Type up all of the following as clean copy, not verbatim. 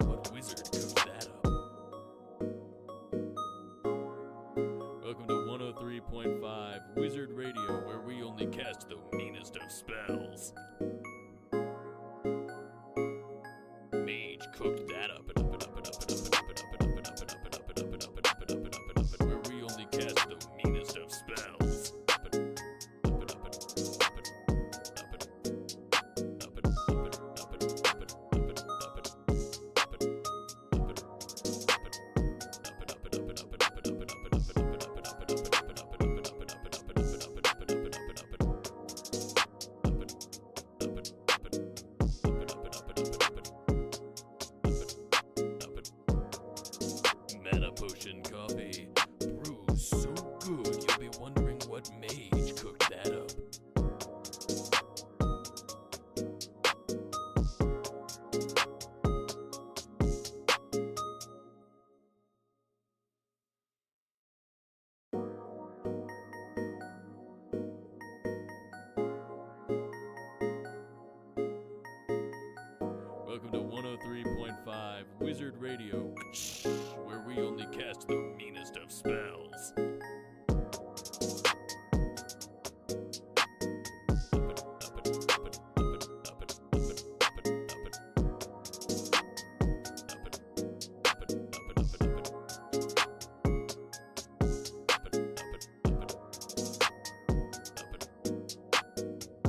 What wizard cooked that up? Welcome to 103.5 Wizard Radio, where we only cast the meanest of spells. Mage cooked that up. Where we only cast the meanest of spells. Mana potion coffee brews so good you'll be wondering what mage cooked that up. Welcome to 103.5 Wizard Radio, where we only cast the meanest of spells.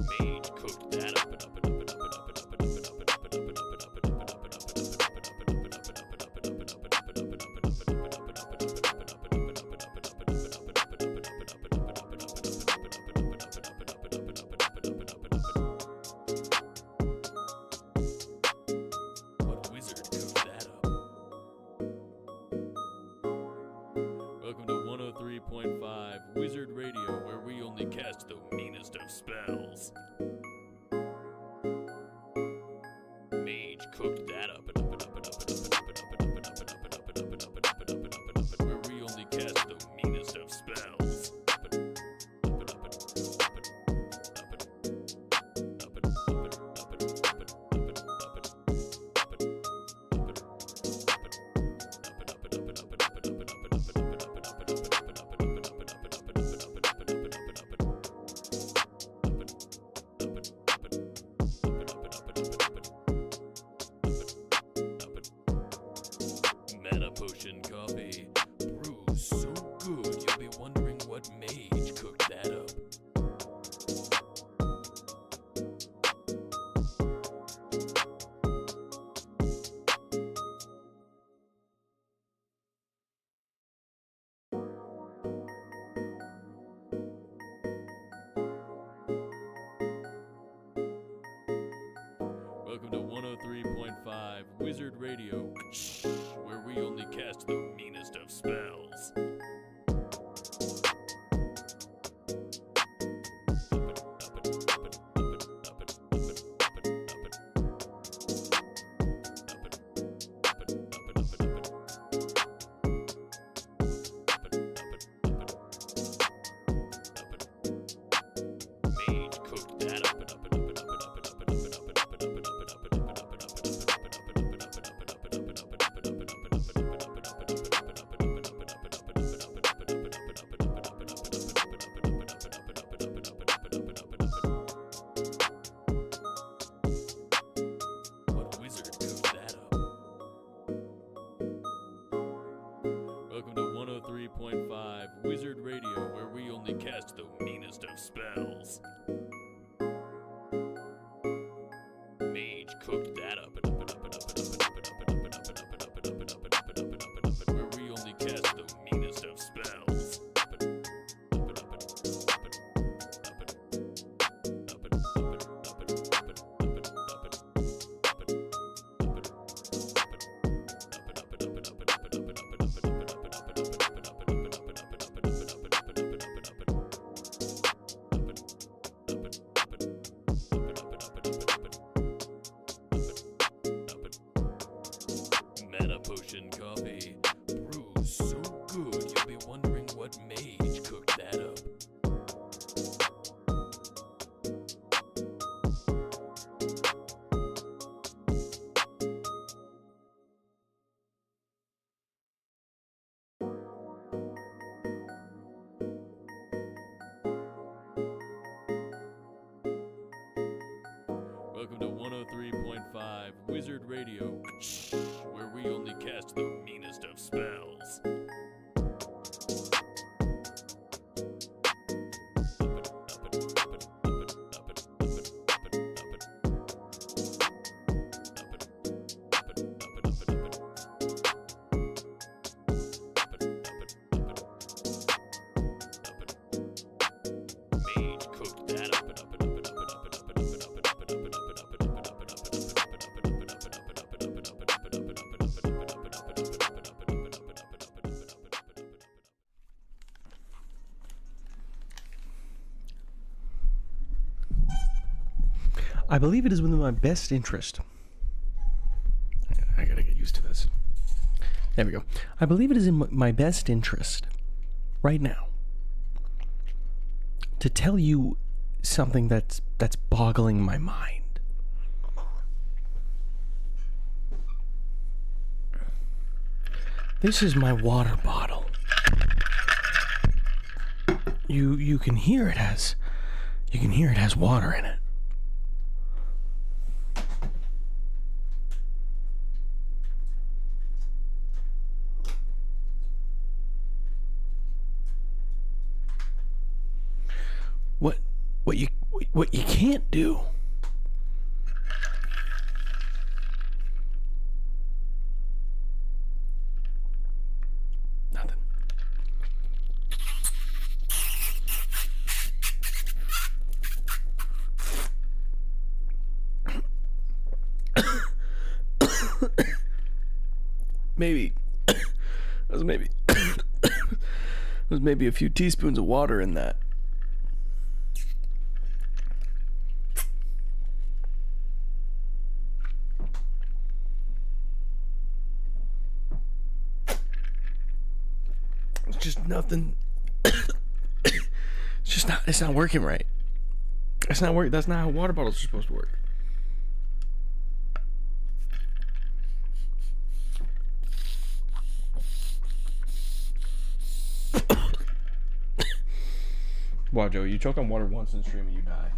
Mage cooked that up. What wizard cooked that up? Welcome to 103.5 Wizard Radio, where we only cast the meanest of spells. Mage cooked that up. Where we only cast the meanest of spells. Mana potion coffee brews so good you'll be wondering what mage cooked that up. Welcome to 103.5 103.5 Wizard Radio, where we only cast the meanest of spells. Welcome to 103.5 Wizard Radio, where we only cast the meanest of spells. Mage cooked that up. Where we only cast the meanest of spells. Potion coffee brews so good you'll be wondering what mage cooked that up. Welcome to 103.5 Wizard Radio, where we only cast the meanest of spells. Mage cooked that up. I believe it is within my best interest. I gotta get used to this. There we go. I believe it is in my best interest right now to tell you something that's boggling my mind. This is my water bottle. You can hear it has water in it. What you can't do nothing. Maybe there's maybe a few teaspoons of water in that. Just nothing. It's not working right. That's not how water bottles are supposed to work. Wow, Joe, you choke on water once in stream and you die.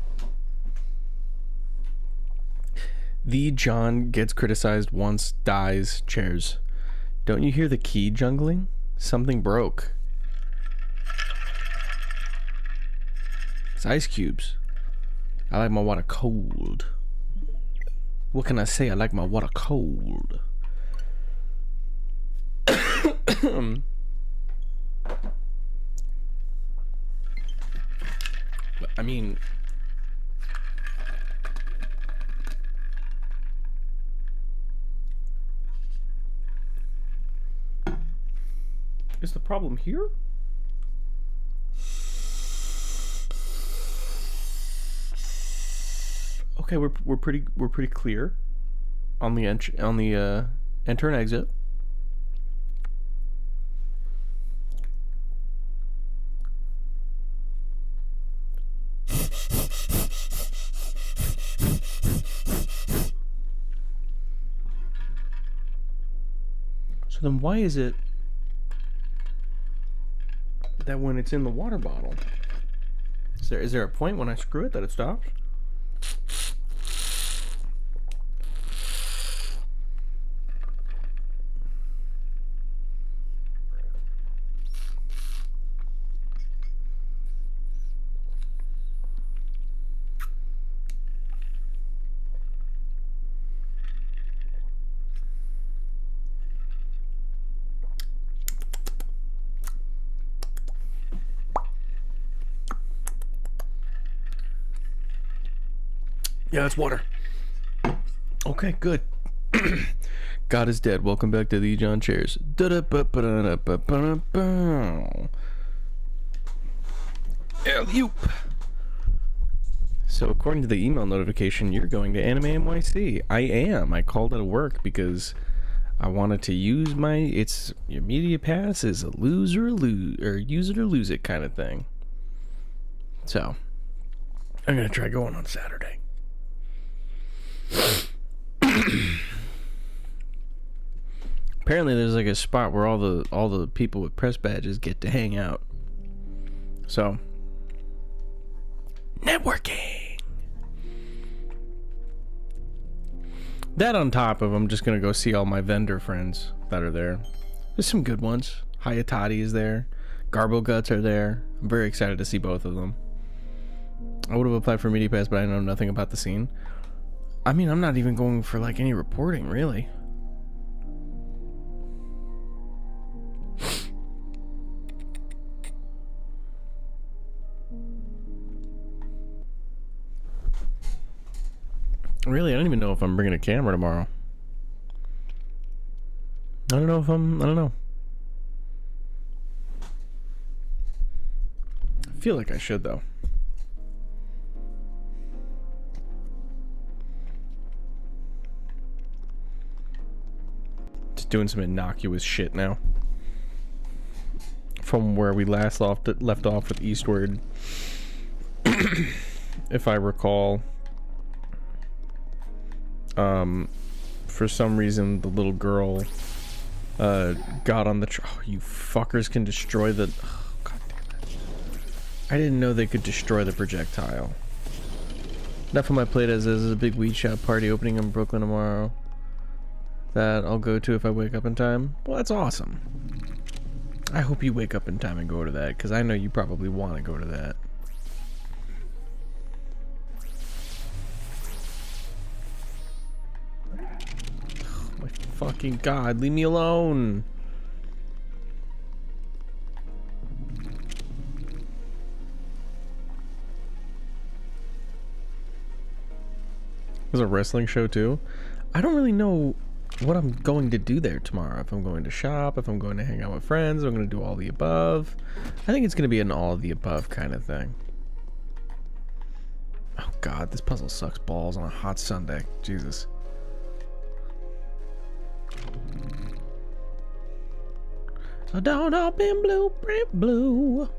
The John gets criticized once, dies, chairs. Don't you hear the key jungling? Something broke. It's ice cubes. I like my water cold. What can I say? I like my water cold. I mean, Is the problem here? Okay, we're pretty clear on the enter and exit. So then why is it that when it's in the water bottle, is there a point when I screw it that it stops? Yeah, it's water. Okay, good. God is dead. Welcome back to the John Chairs. Alley-oop. So according to the email notification, you're going to Anime NYC. I am. I called it at work because I wanted to use your media pass is a lose or use it or lose it kind of thing. So I'm gonna try going on Saturday. Apparently there's like a spot where all the people with press badges get to hang out. So networking. That on top of I'm just gonna go see all my vendor friends that are there. There's some good ones. Hayatati is there. Garbo Guts are there. I'm very excited to see both of them. I would have applied for Media Pass, but I know nothing about the scene. I mean, I'm not even going for like any reporting, really. Really, I don't even know if I'm bringing a camera tomorrow. I don't know. I feel like I should, though. Doing some innocuous shit now from where we left off with Eastward. If I recall, for some reason the little girl got on the oh, you fuckers can destroy the oh, god damn it. I didn't know they could destroy the projectile. Enough of my plate as is a big weed shop party opening in Brooklyn tomorrow that I'll go to if I wake up in time. Well, that's awesome. I hope you wake up in time and go to that, because I know you probably want to go to that. Oh my fucking god, leave me alone. There's a wrestling show too. I don't really know what I'm going to do there tomorrow. If I'm going to shop, if I'm going to hang out with friends, if I'm going to do all the above. I think it's going to be an all of the above kind of thing. Oh god, this puzzle sucks balls on a hot Sunday. Jesus. So down up in blueprint blue.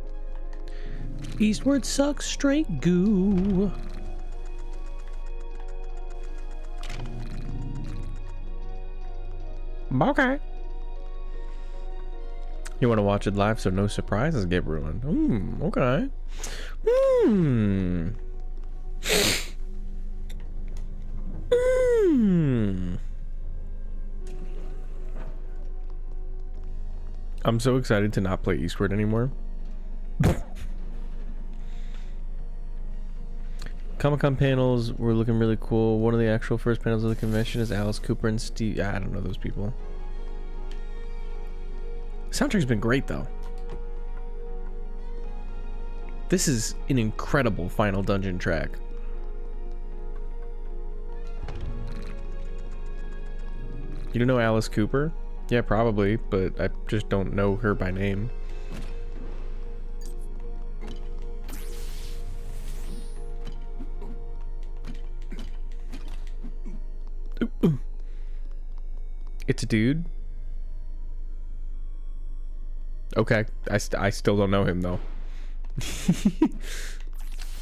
Eastward sucks straight goo. Okay. You want to watch it live so no surprises get ruined. Okay. I'm so excited to not play Eastward anymore. Comic-Con panels were looking really cool. One of the actual first panels of the convention is Alice Cooper and Steve. I don't know those people. Soundtrack's been great though. This is an incredible final dungeon track. You don't know Alice Cooper? Yeah, probably, but I just don't know her by name. It's a dude. Okay, I still don't know him though.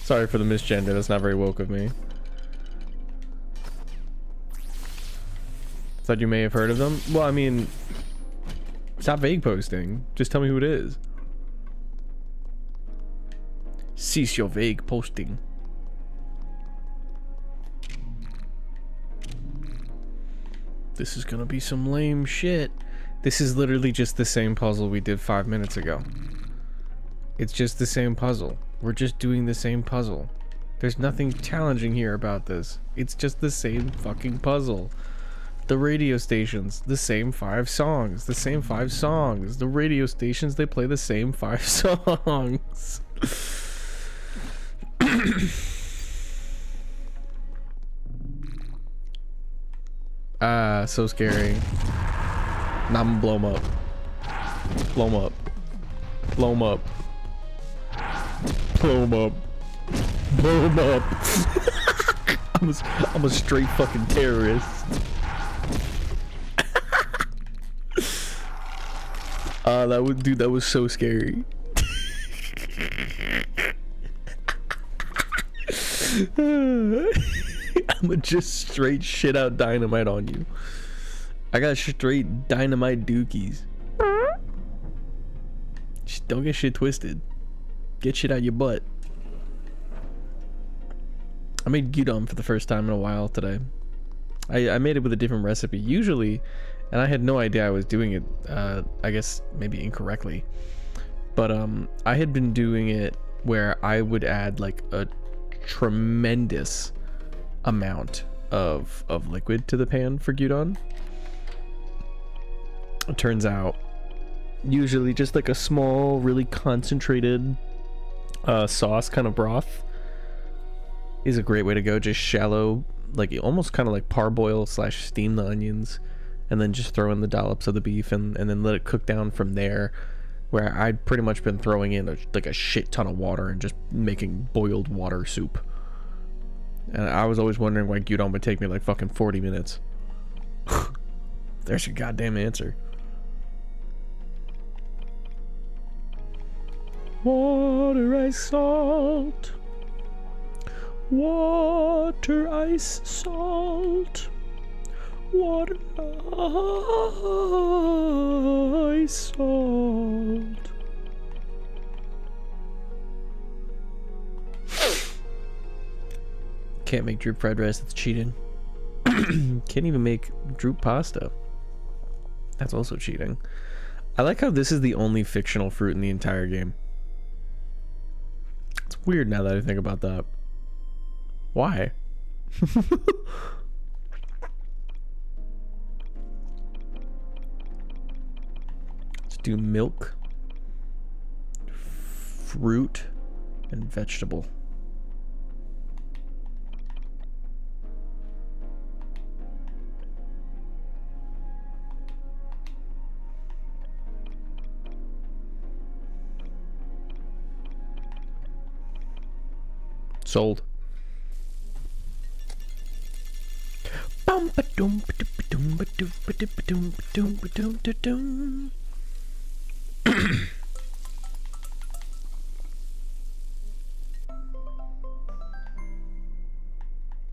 Sorry for the misgender, that's not very woke of me. Thought you may have heard of them? Well, I mean, stop vague posting. Just tell me who it is. Cease your vague posting. This is gonna be some lame shit. This is literally just the same puzzle we did 5 minutes ago. It's just the same puzzle. We're just doing the same puzzle. There's nothing challenging here about this. It's just the same fucking puzzle. The radio stations, the same 5 songs. The same 5 songs. The radio stations, they play the same 5 songs. So scary. Now I'm gonna blow him up. Blow him up. Blow him up. Blow him up. Blow him up. I'm a straight fucking terrorist. Dude, that was so scary. I'ma just straight shit out dynamite on you. I got straight dynamite dookies. Just don't get shit twisted. Get shit out your butt. I made gyudon for the first time in a while today. I made it with a different recipe usually, and I had no idea I was doing it, I guess maybe incorrectly. But I had been doing it where I would add like a tremendous amount of liquid to the pan for gyudon. It turns out usually just like a small, really concentrated sauce kind of broth is a great way to go. Just shallow, like almost kind of like parboil / steam the onions, and then just throw in the dollops of the beef and then let it cook down from there, where I'd pretty much been throwing in like a shit ton of water and just making boiled water soup. And I was always wondering why gyudon would take me like fucking 40 minutes. There's your goddamn answer. Water, ice, salt. Water, ice, salt. Water, ice, salt. Can't make droop fried rice, that's cheating. Can't even make droop pasta. That's also cheating. I like how this is the only fictional fruit in the entire game. It's weird now that I think about that. Why? Let's do milk, fruit, and vegetable. Sold.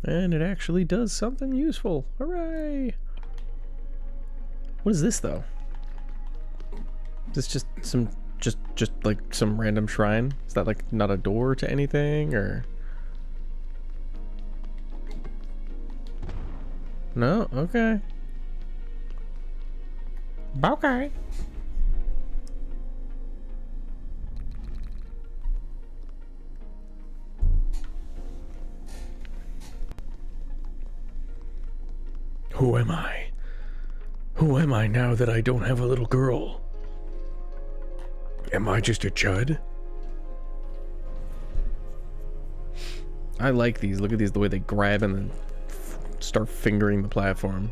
And it actually does something useful. Hooray! What is this though? Is this just some just like some random shrine? Is that like not a door to anything, or? No? Okay. Okay. Who am I? Who am I now that I don't have a little girl? Am I just a chud? I like these. Look at these, the way they grab and then start fingering the platform.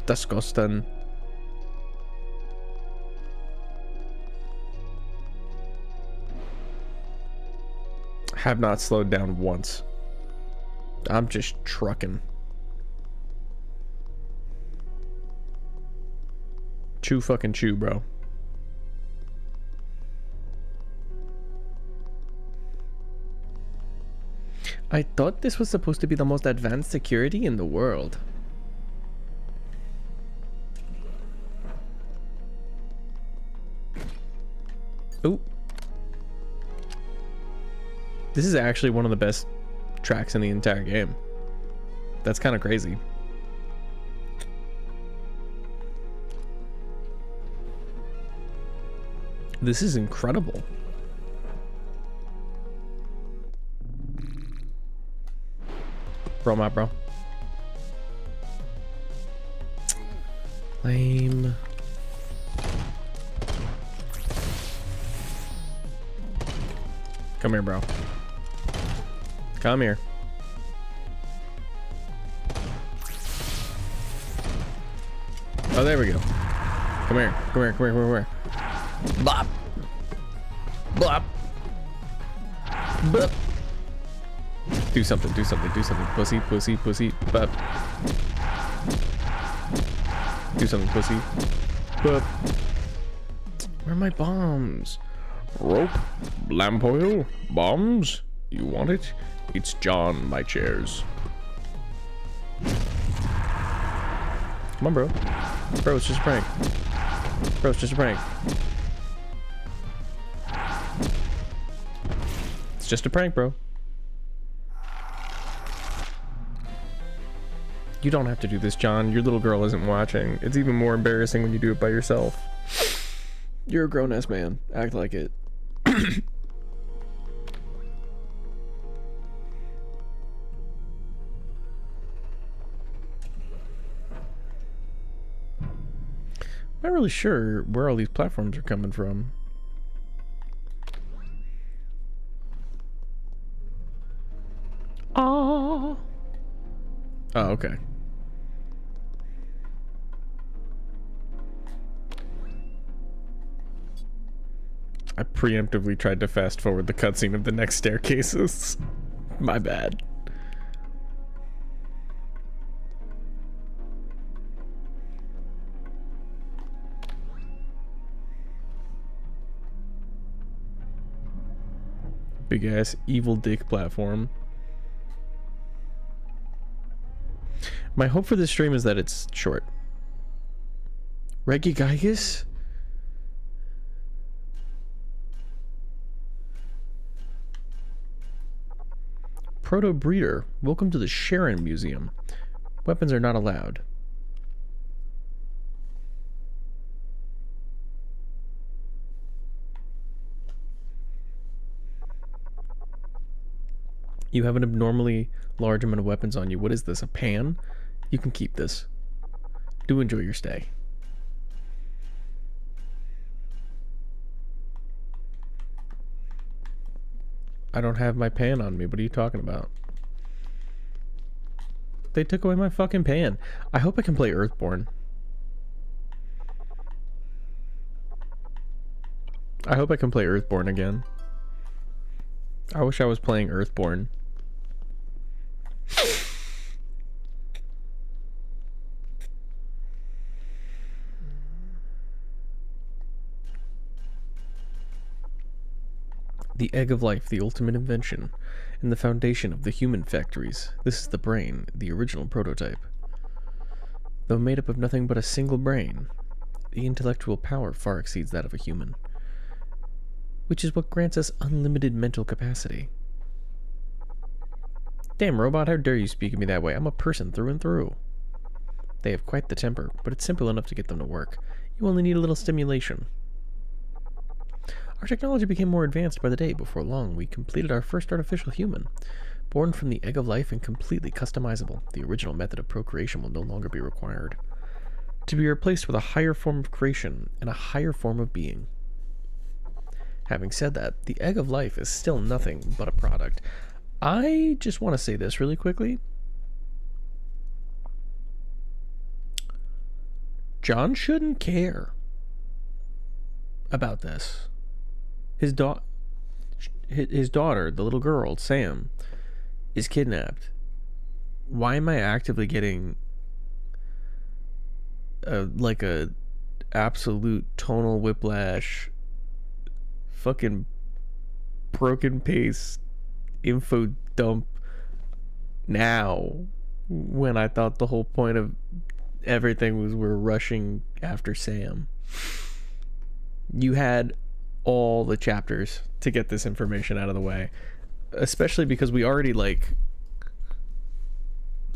Disgusting. Have not slowed down once. I'm just trucking. Chew fucking chew, bro. I thought this was supposed to be the most advanced security in the world. Ooh. This is actually one of the best tracks in the entire game. That's kind of crazy. This is incredible. Bro, my bro. Lame. Come here, bro. Come here. Oh, there we go. Come here. Come here. Come here. Come here. Bop. Bop. Bop. Do something. Do something. Do something. Pussy. Pussy. Pussy. Bop. Do something, pussy. Bop. Where are my bombs? Rope. Lamp oil. Bombs. You want it? It's John, my chairs. Come on, bro. Bro, it's just a prank. Bro, it's just a prank. It's just a prank, bro. You don't have to do this, John. Your little girl isn't watching. It's even more embarrassing when you do it by yourself. You're a grown-ass man. Act like it. I'm not really sure where all these platforms are coming from. Oh, okay. I preemptively tried to fast forward the cutscene of the next staircases. My bad. Big ass evil dick platform. My hope for this stream is that it's short. Regigigas? Proto Breeder, welcome to the Sharon Museum. Weapons are not allowed. You have an abnormally large amount of weapons on you. What is this, a pan? You can keep this. Do enjoy your stay. I don't have my pan on me. What are you talking about? They took away my fucking pan. I hope I can play Earthborn. I hope I can play Earthborn again. I wish I was playing Earthborn. The egg of life, the ultimate invention, and the foundation of the human factories. This is the brain, the original prototype. Though made up of nothing but a single brain, the intellectual power far exceeds that of a human, which is what grants us unlimited mental capacity. Damn, robot, how dare you speak of me that way? I'm a person through and through. They have quite the temper, but it's simple enough to get them to work. You only need a little stimulation. Our technology became more advanced by the day. Before long, we completed our first artificial human. Born from the egg of life and completely customizable, the original method of procreation will no longer be required. To be replaced with a higher form of creation and a higher form of being. Having said that, the egg of life is still nothing but a product. I just want to say this really quickly. John shouldn't care about this. his daughter, the little girl, Sam, is kidnapped. Why am I actively getting like a absolute tonal whiplash, fucking broken pace info dump now, when I thought the whole point of everything was we're rushing after Sam? You had all the chapters to get this information out of the way, especially because we already like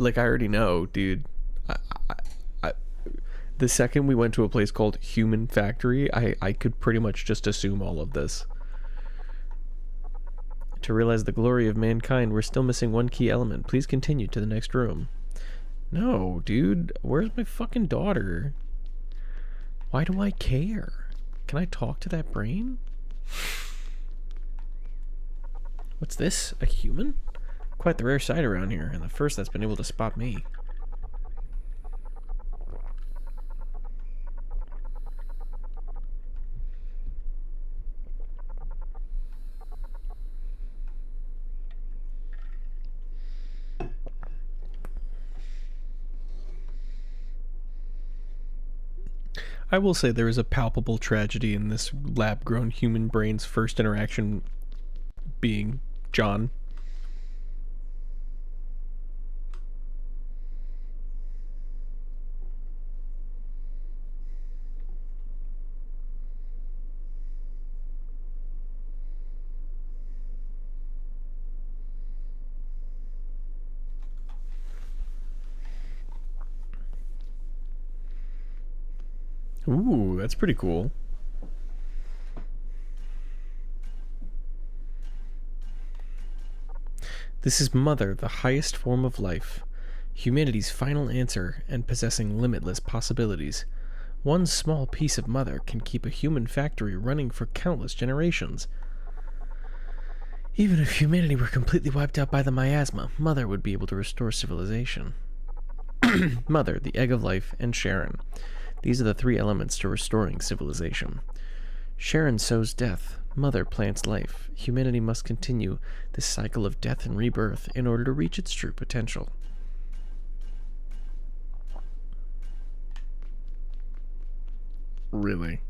I already know, dude. The second we went to a place called Human Factory, I could pretty much just assume all of this. To realize the glory of mankind, we're still missing one key element. Please continue to the next room. No, dude. Where's my fucking daughter? Why do I care? Can I talk to that brain? What's this? A human? Quite the rare sight around here, and the first that's been able to spot me. I will say there is a palpable tragedy in this lab-grown human brain's first interaction being John. Ooh, that's pretty cool. This is Mother, the highest form of life, humanity's final answer, and possessing limitless possibilities. One small piece of Mother can keep a human factory running for countless generations. Even if humanity were completely wiped out by the miasma, Mother would be able to restore civilization. Mother, the egg of life, and Sharon. These are the three elements to restoring civilization. Sharon sows death. Mother plants life. Humanity must continue this cycle of death and rebirth in order to reach its true potential. Really?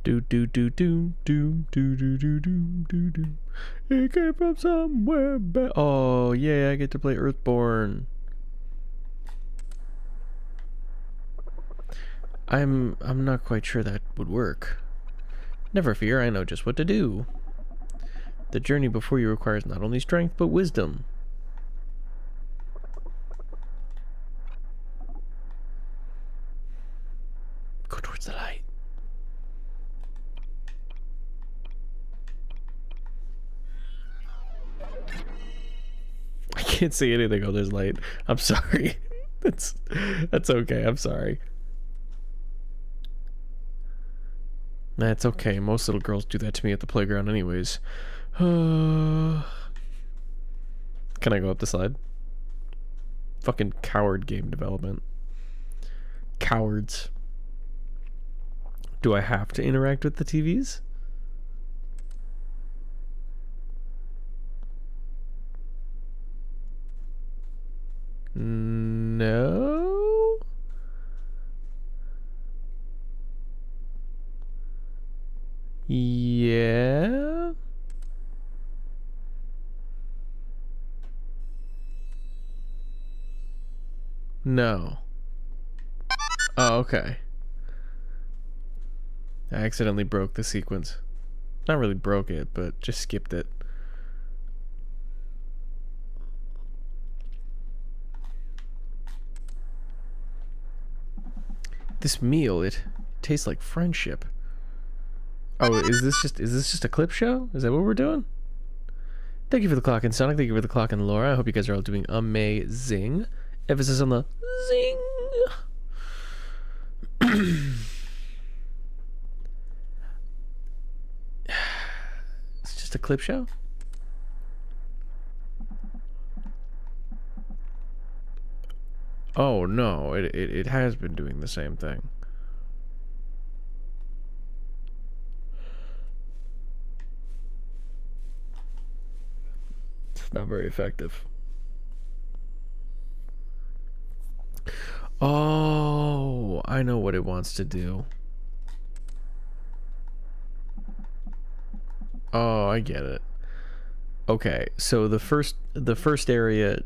Do do do do do do do do do do do. It came from somewhere back. Oh yeah, I get to play Earthborn. I'm not quite sure that would work. Never fear, I know just what to do. The journey before you requires not only strength but wisdom. Go towards the light. I can't see anything. Oh, there's light. I'm sorry. That's okay. I'm sorry. That's okay. Most little girls do that to me at the playground anyways. Can I go up the slide? Fucking coward game development. Cowards. Do I have to interact with the TVs? No. Yeah. No. Oh, okay. I accidentally broke the sequence. Not really broke it, but just skipped it. This meal, it tastes like friendship. Oh, is this just a clip show? Is that what we're doing? Thank you for the clock and Sonic. Thank you for the clock and Laura. I hope you guys are all doing amazing. Emphasis on the zing. It's just a clip show. Oh no, it has been doing the same thing. It's not very effective. Oh, I know what it wants to do. Oh, I get it. Okay, so the first area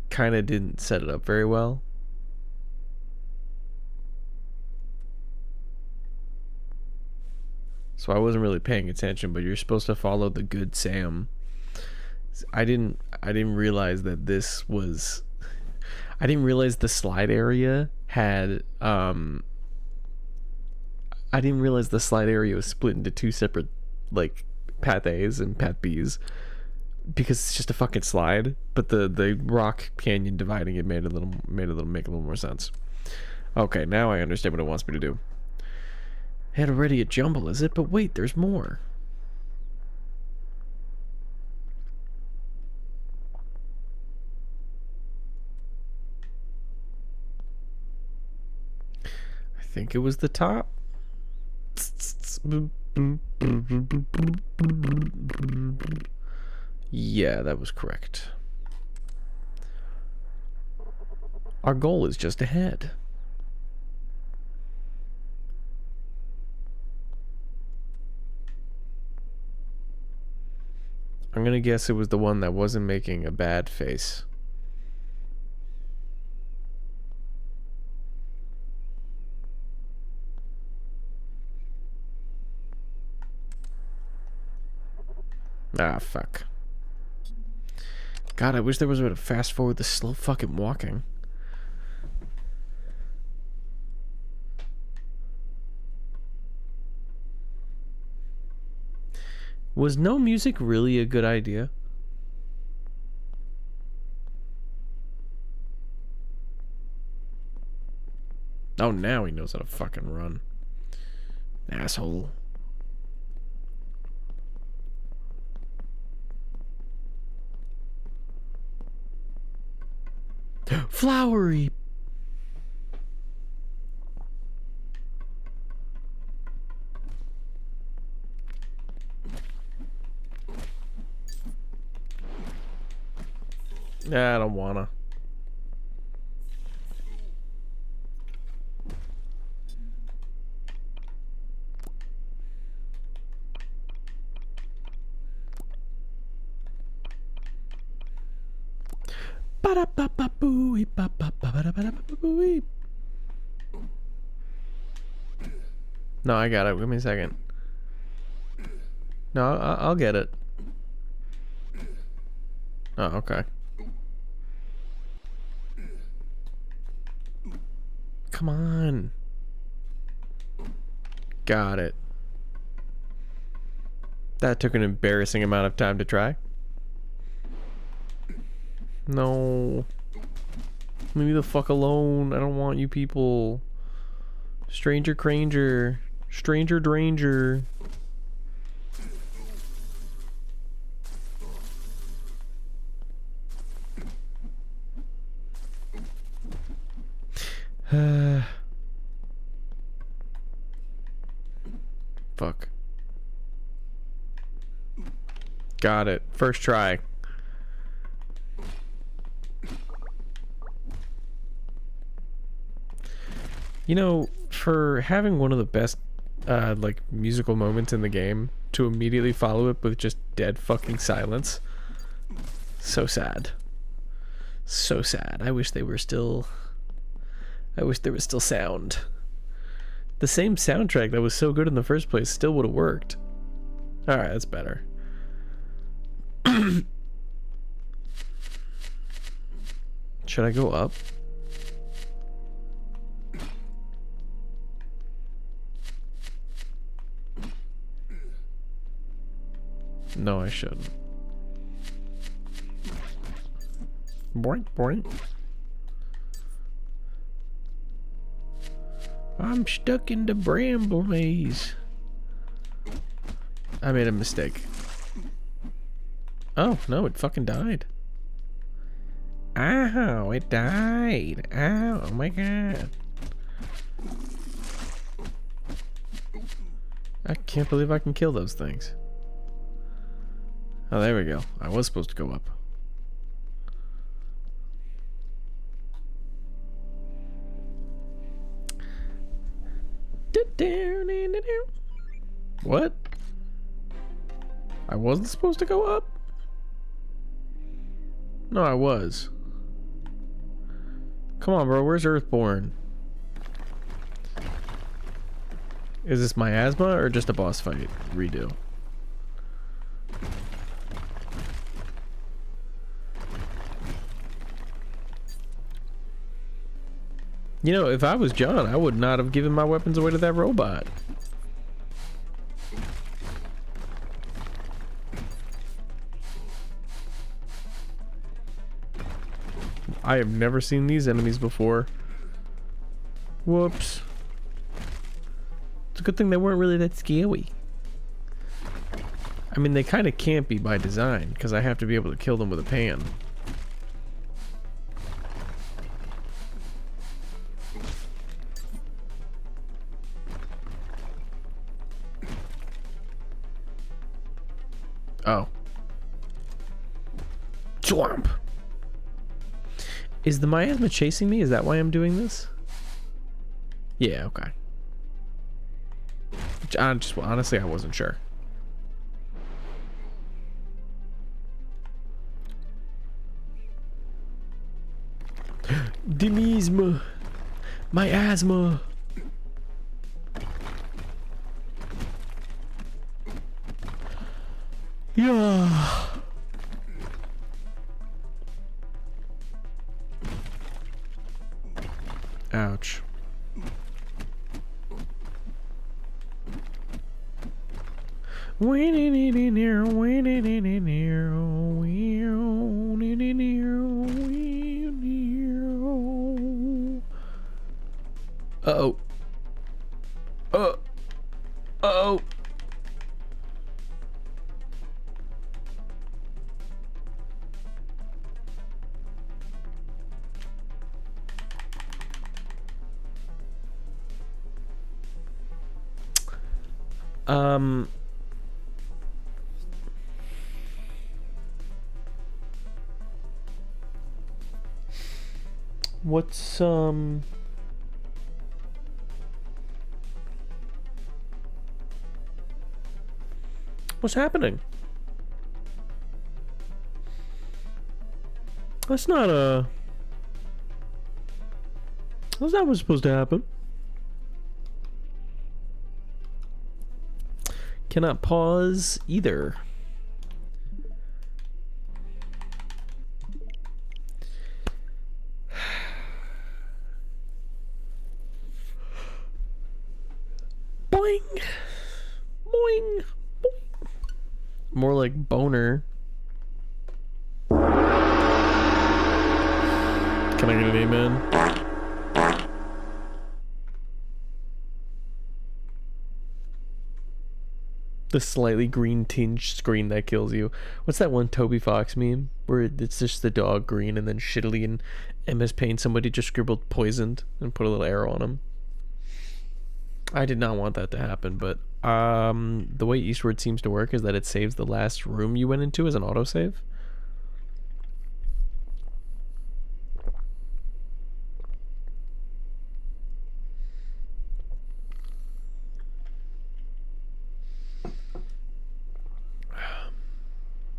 kind of didn't set it up very well. So I wasn't really paying attention, but you're supposed to follow the good Sam. I didn't realize that this was I didn't realize the slide area had I didn't realize the slide area was split into two separate like path A's and path B's, because it's just a fucking slide, but the rock canyon dividing it made a little make a little more sense. Okay, now I understand what it wants me to do. Had already a jumble, is it? But wait, there's more. I think it was the top. Yeah, that was correct. Our goal is just ahead. I'm gonna guess it was the one that wasn't making a bad face. Ah, fuck. God, I wish there was a way to fast forward the slow fucking walking. Was no music really a good idea? Oh, now he knows how to fucking run. Asshole. Flowery. Nah, I don't wanna. No, I got it. Give me a second. No, I'll get it. Oh, okay. Come on. Got it. That took an embarrassing amount of time to try. No. Leave me the fuck alone. I don't want you people. Stranger Cranger. Stranger Dranger. Fuck. Got it. First try. You know, for having one of the best like musical moments in the game, to immediately follow it with just dead fucking silence. So sad. So sad. I wish they were still I wish there was still sound. The same soundtrack that was so good in the first place still would have worked. Alright, that's better. Should I go up? No, I shouldn't. Boink, boink. I'm stuck in the bramble maze. I made a mistake. Oh, no, it fucking died. Ow, it died. Ow, oh my god. I can't believe I can kill those things. Oh, there we go. I was supposed to go up. What? I wasn't supposed to go up? No, I was. Come on, bro. Where's Earthborn? Is this miasma or just a boss fight? Redo. You know, if I was John, I would not have given my weapons away to that robot. I have never seen these enemies before. Whoops. It's a good thing they weren't really that scary. I mean, they kind of can't be by design, because I have to be able to kill them with a pan. Oh. Swamp! Is the miasma chasing me? Is that why I'm doing this? Yeah, okay. Honestly, I wasn't sure. Demisme. Miasma. Yeah. Ouch. Uh-oh. Uh-oh. What's happening? That's not what's supposed to happen. Cannot pause either. Boing! Boing! More like boner. Can I get an amen? The slightly green tinged screen that kills you. What's that one Toby Fox meme where it's just the dog green and then shittily in MS Paint somebody just scribbled poisoned and put a little arrow on him? I did not want that to happen, but the way Eastward seems to work is that it saves the last room you went into as an autosave.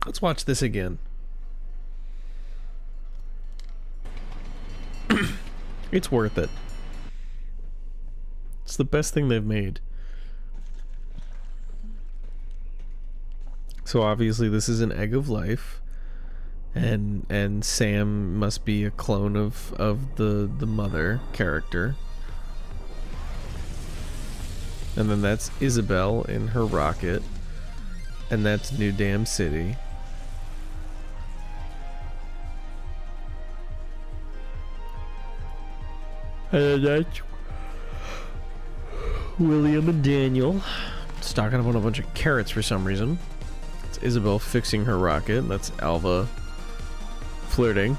Let's watch this again. It's worth it. It's the best thing they've made. So obviously this is an egg of life, and Sam must be a clone of the mother character. And then that's Isabel in her rocket, and that's New Dam City. And that's William and Daniel stocking up on a bunch of carrots for some reason. It's Isabel fixing her rocket. That's Alva flirting.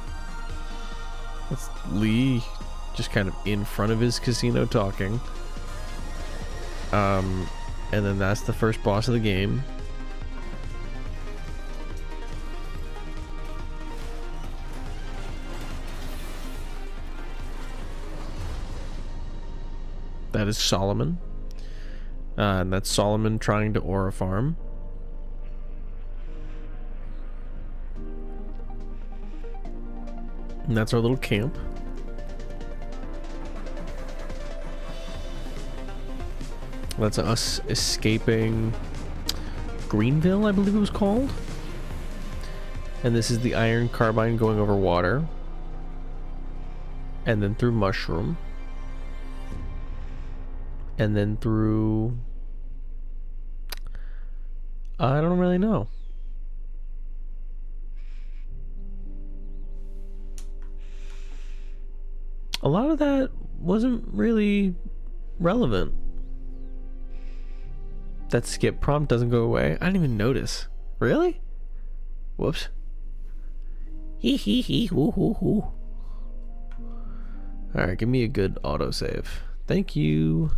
That's Lee just kind of in front of his casino talking. And then that's the first boss of the game. That is Solomon. And that's Solomon trying to aura farm. And that's our little camp. That's us escaping Greenville, I believe it was called. And this is the iron carbine going over water. And then through Mushroom. And then through... I don't really know. A lot of that wasn't really relevant. That skip prompt doesn't go away. I didn't even notice. Really? Whoops. Hee hee hee hoo hoo hoo. Alright, give me a good autosave. Thank you.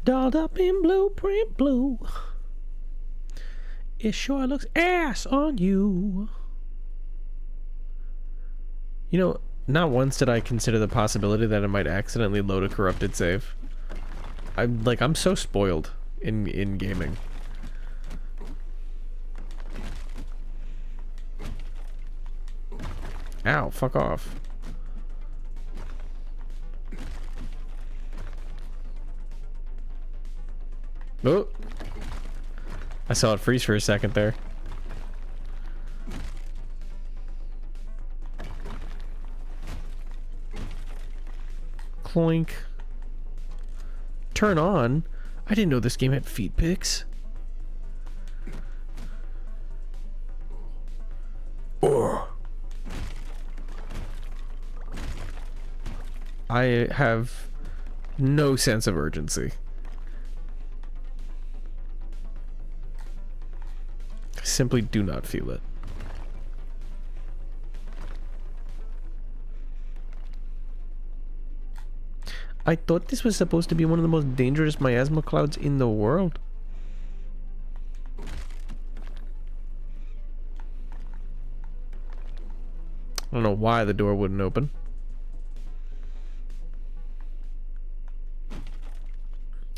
Dolled up in blueprint blue. It sure looks ass on you. You know, not once did I consider the possibility that I might accidentally load a corrupted save. I'm so spoiled in gaming. Ow, fuck off. Oh! I saw it freeze for a second there. Cloink. Turn on? I didn't know this game had feed picks. I have no sense of urgency. I simply do not feel it. I thought this was supposed to be one of the most dangerous miasma clouds in the world. I don't know why the door wouldn't open.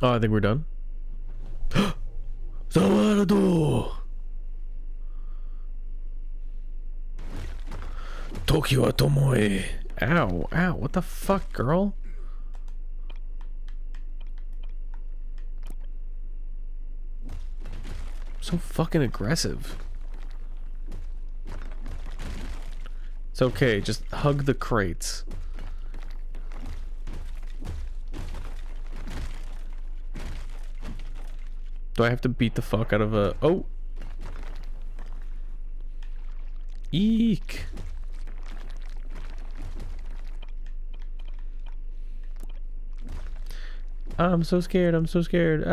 Oh, I think we're done. Sawarado! Tokyo Tomoe. Ow, ow, what the fuck, girl? So fucking aggressive. It's okay, just hug the crates. Do I have to beat the fuck out of a... Oh! Eek! I'm so scared, I'm so scared.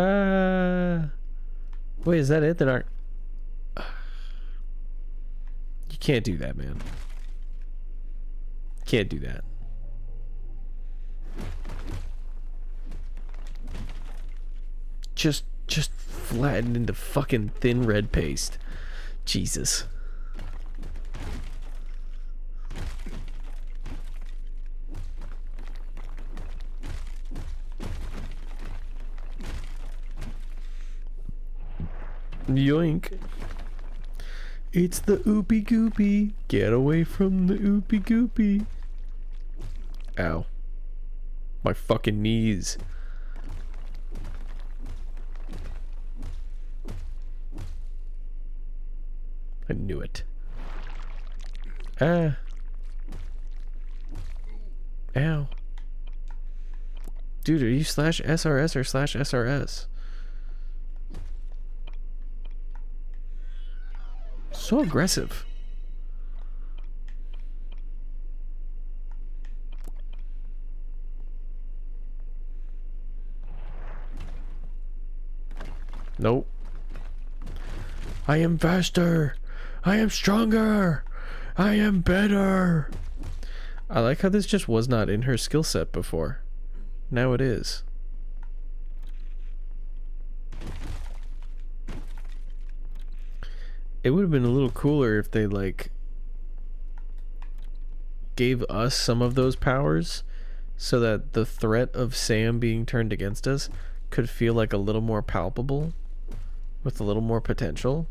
Wait, is that it? They're not... You can't do that, man. Can't do that. Just flattened into fucking thin red paste. Jesus. Yoink. It's the oopy goopy. Get away from the oopy goopy. Ow. My fucking knees. I knew it. Ah. Ow. Dude, are you /SRS or /SRS? So aggressive. Nope. I am faster. I am stronger. I am better. I like how this just was not in her skill set before. Now it is. It would have been a little cooler if they, like, gave us some of those powers so that the threat of Sam being turned against us could feel like a little more palpable with a little more potential.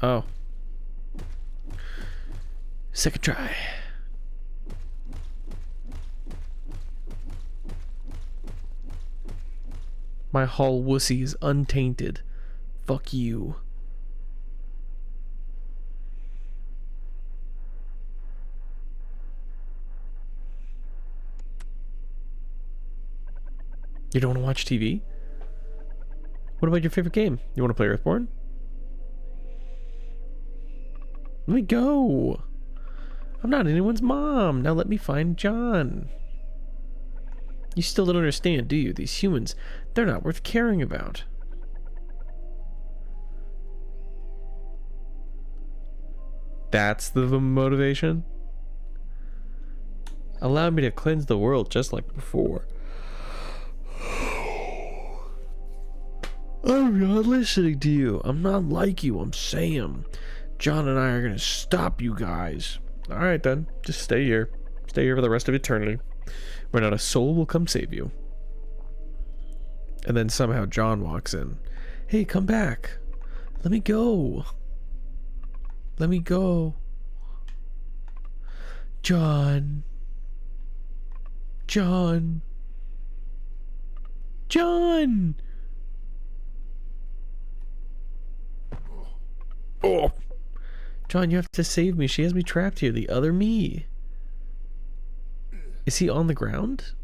Oh. Second try. My Hall wussy is untainted. Fuck you. You don't want to watch TV? What about your favorite game? You want to play Earthborn? Let me go. I'm not anyone's mom. Now let me find John. You still don't understand, do you? These humans, they're not worth caring about. That's the motivation? Allow me to cleanse the world just like before. I'm not listening to you. I'm not like you. I'm Sam. John and I are gonna stop you guys. Alright then. Just stay here. Stay here for the rest of eternity. Where not a soul will come save you. And then somehow John walks in. Hey, come back. Let me go. Let me go. John. John. John. Oh. John, you have to save me. She has me trapped here. The other me. Is he on the ground?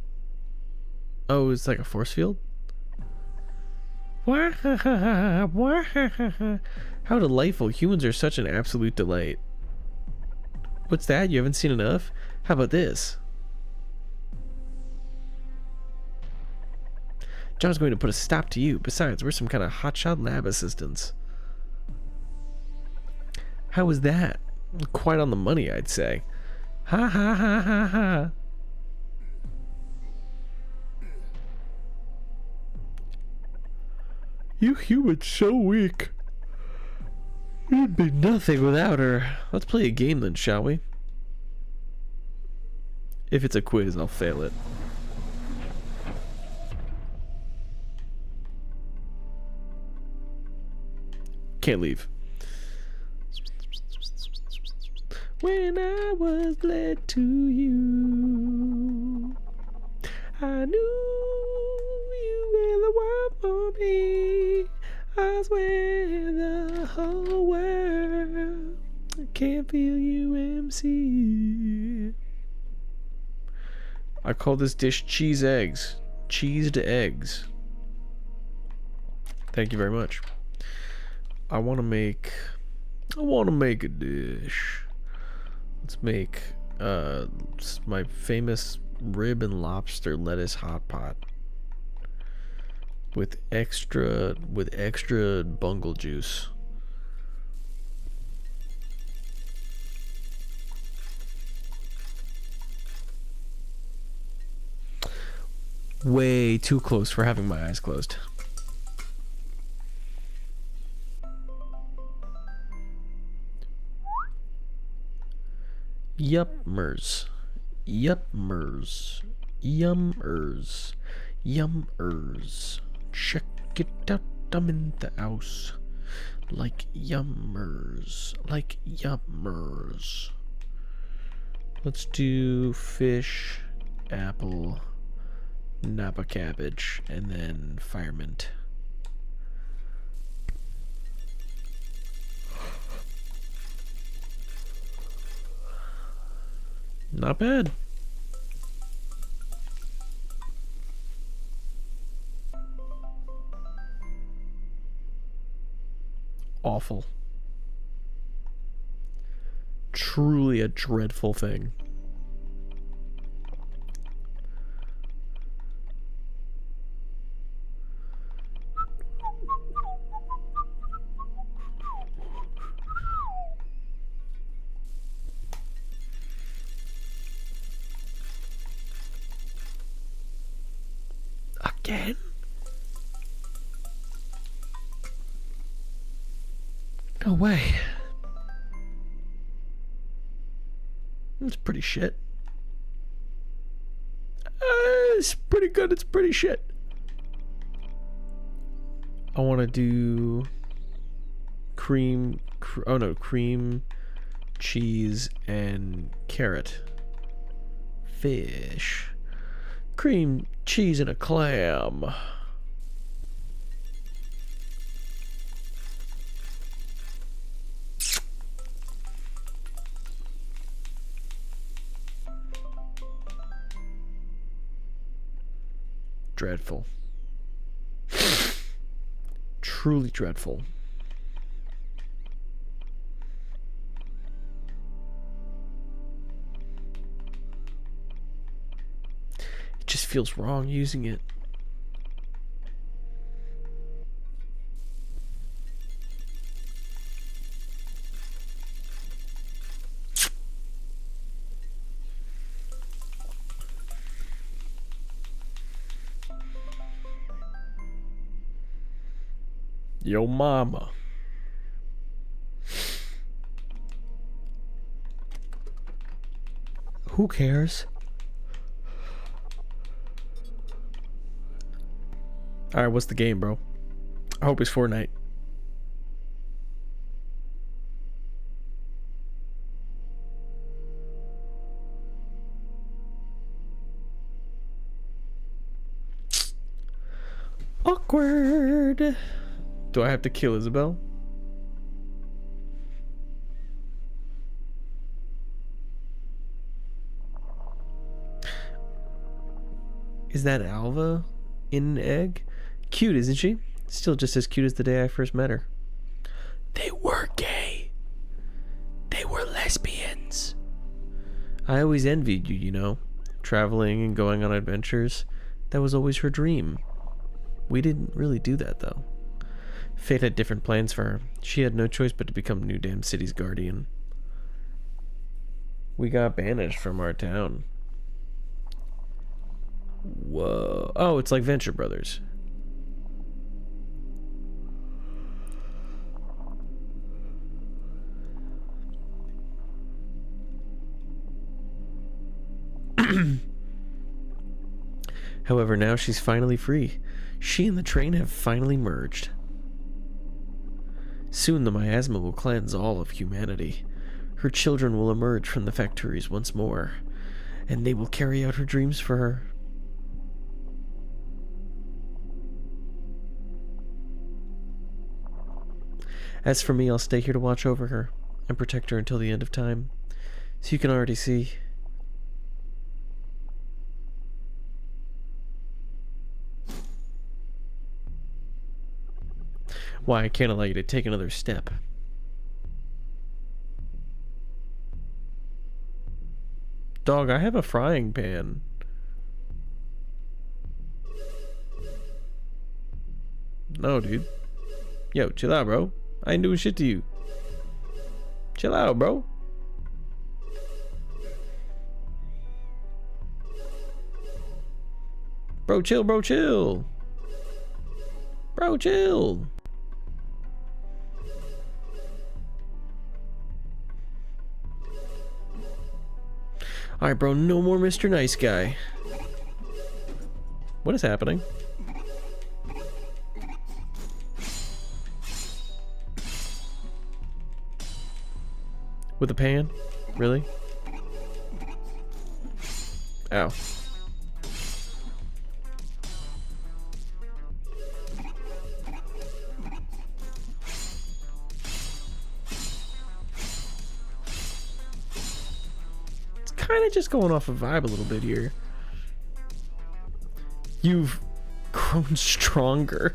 Oh, it's like a force field? How delightful. Humans are such an absolute delight. What's that? You haven't seen enough? How about this? John's going to put a stop to you. Besides, we're some kind of hotshot lab assistants. How was that? Quite on the money, I'd say. Ha ha ha ha ha. You humans so weak. You'd be nothing without her. Let's play a game then, shall we? If it's a quiz, I'll fail it. Can't leave. When I was led to you, I knew you were the one for me. I swear the whole world can't feel you, MC. I call this dish cheese eggs. Cheesed eggs. Thank you very much. I want to make a dish. Let's make my famous rib and lobster lettuce hot pot with extra bungle juice. Way too close for having my eyes closed. Yummers. Yummers. Yummers. Yummers. Check it out, I'm in the house. Like yummers. Like yummers. Let's do fish, apple, Napa cabbage, and then firemint. Not bad. Awful. truly a dreadful thing. Again? No way. It's pretty shit. It's pretty good. It's pretty shit. I want to do cream, cheese, and carrot. Fish. Cream, cheese, and a clam. Dreadful. Truly dreadful. It just feels wrong using it. Yo mama. Who cares? Alright, what's the game, bro? I hope it's Fortnite. Awkward. Do I have to kill Isabel? Is that Alva in an egg? Cute, isn't she? Still just as cute as the day I first met her. They were gay. They were lesbians. I always envied you, you know. Traveling and going on adventures. That was always her dream. We didn't really do that, though. Fate had different plans for her. She had no choice but to become New Dam City's guardian. We got banished from our town. Whoa. Oh, it's like Venture Brothers. However, now she's finally free. She and the train have finally merged. Soon the miasma will cleanse all of humanity. Her children will emerge from the factories once more, and they will carry out her dreams for her. As for me, I'll stay here to watch over her and protect her until the end of time. So you can already see. Why I can't allow you to take another step. Dog, I have a frying pan. No, dude. Yo, chill out, bro. I ain't doing shit to you. Chill out, bro. Bro, chill, bro, chill. Bro, chill. Alright, bro, no more Mr. Nice Guy. What is happening? With a pan? Really? Ow. Kind of just going off a vibe a little bit here. You've grown stronger.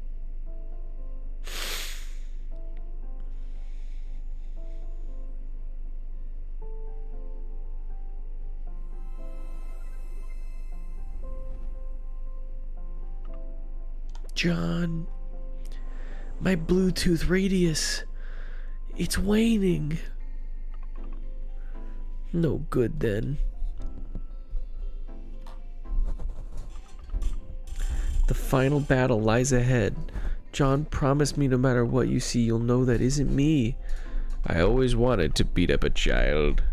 John. My Bluetooth radius. It's waning. No good then. The final battle lies ahead. John, promise me no matter what you see, you'll know that isn't me. I always wanted to beat up a child.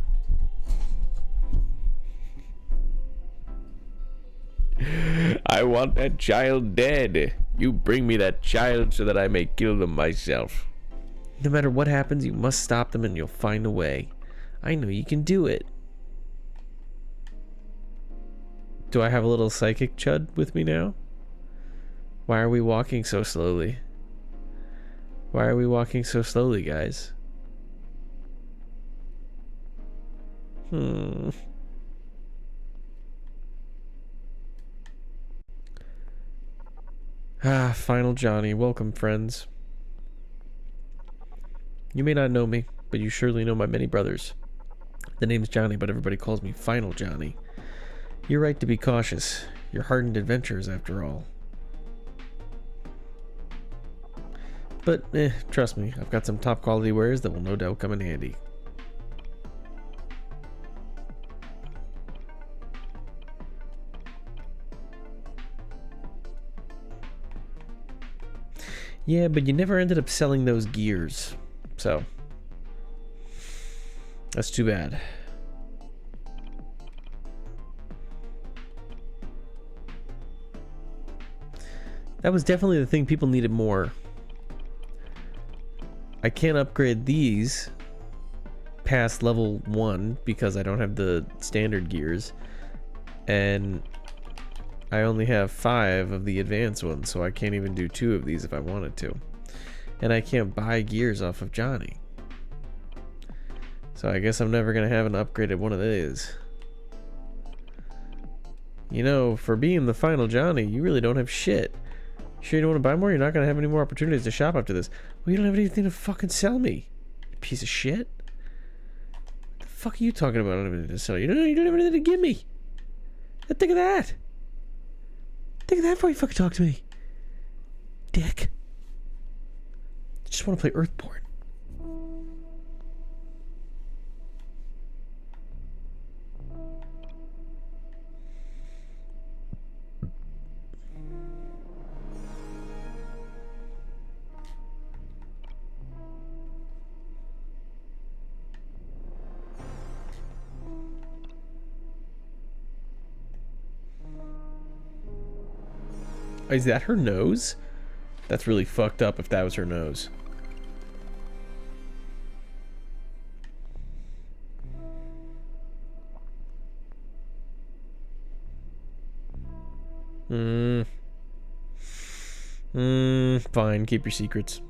I want that child dead. You bring me that child so that I may kill them myself. No matter what happens, you must stop them and you'll find a way. I know you can do it. Do I have a little psychic chud with me now? Why are we walking so slowly? Why are we walking so slowly, guys? Final Johnny. Welcome, friends. You may not know me, but you surely know my many brothers. The name's Johnny, but everybody calls me Final Johnny. You're right to be cautious. You're hardened adventurers, after all. But, trust me, I've got some top quality wares that will no doubt come in handy. Yeah, but you never ended up selling those gears, so that's too bad. That was definitely the thing people needed more. I can't upgrade these past level 1 because I don't have the standard gears, and I only have 5 of the advanced ones, so I can't even do 2 of these if I wanted to. And I can't buy gears off of Johnny. So I guess I'm never gonna have an upgraded one of these. You know, for being the final Johnny, you really don't have shit. Sure you don't want to buy more? You're not gonna have any more opportunities to shop after this. Well, you don't have anything to fucking sell me, you piece of shit. What the fuck are you talking about? I don't have anything to sell you. You don't have anything to give me. Think of that. Think of that before you fucking talk to me, dick. I just want to play Earthborn. Is that her nose? That's really fucked up if that was her nose. Fine, keep your secrets.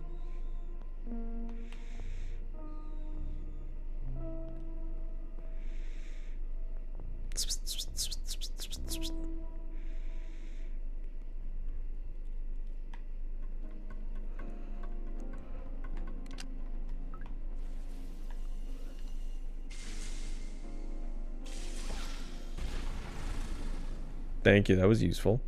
Thank you, that was useful.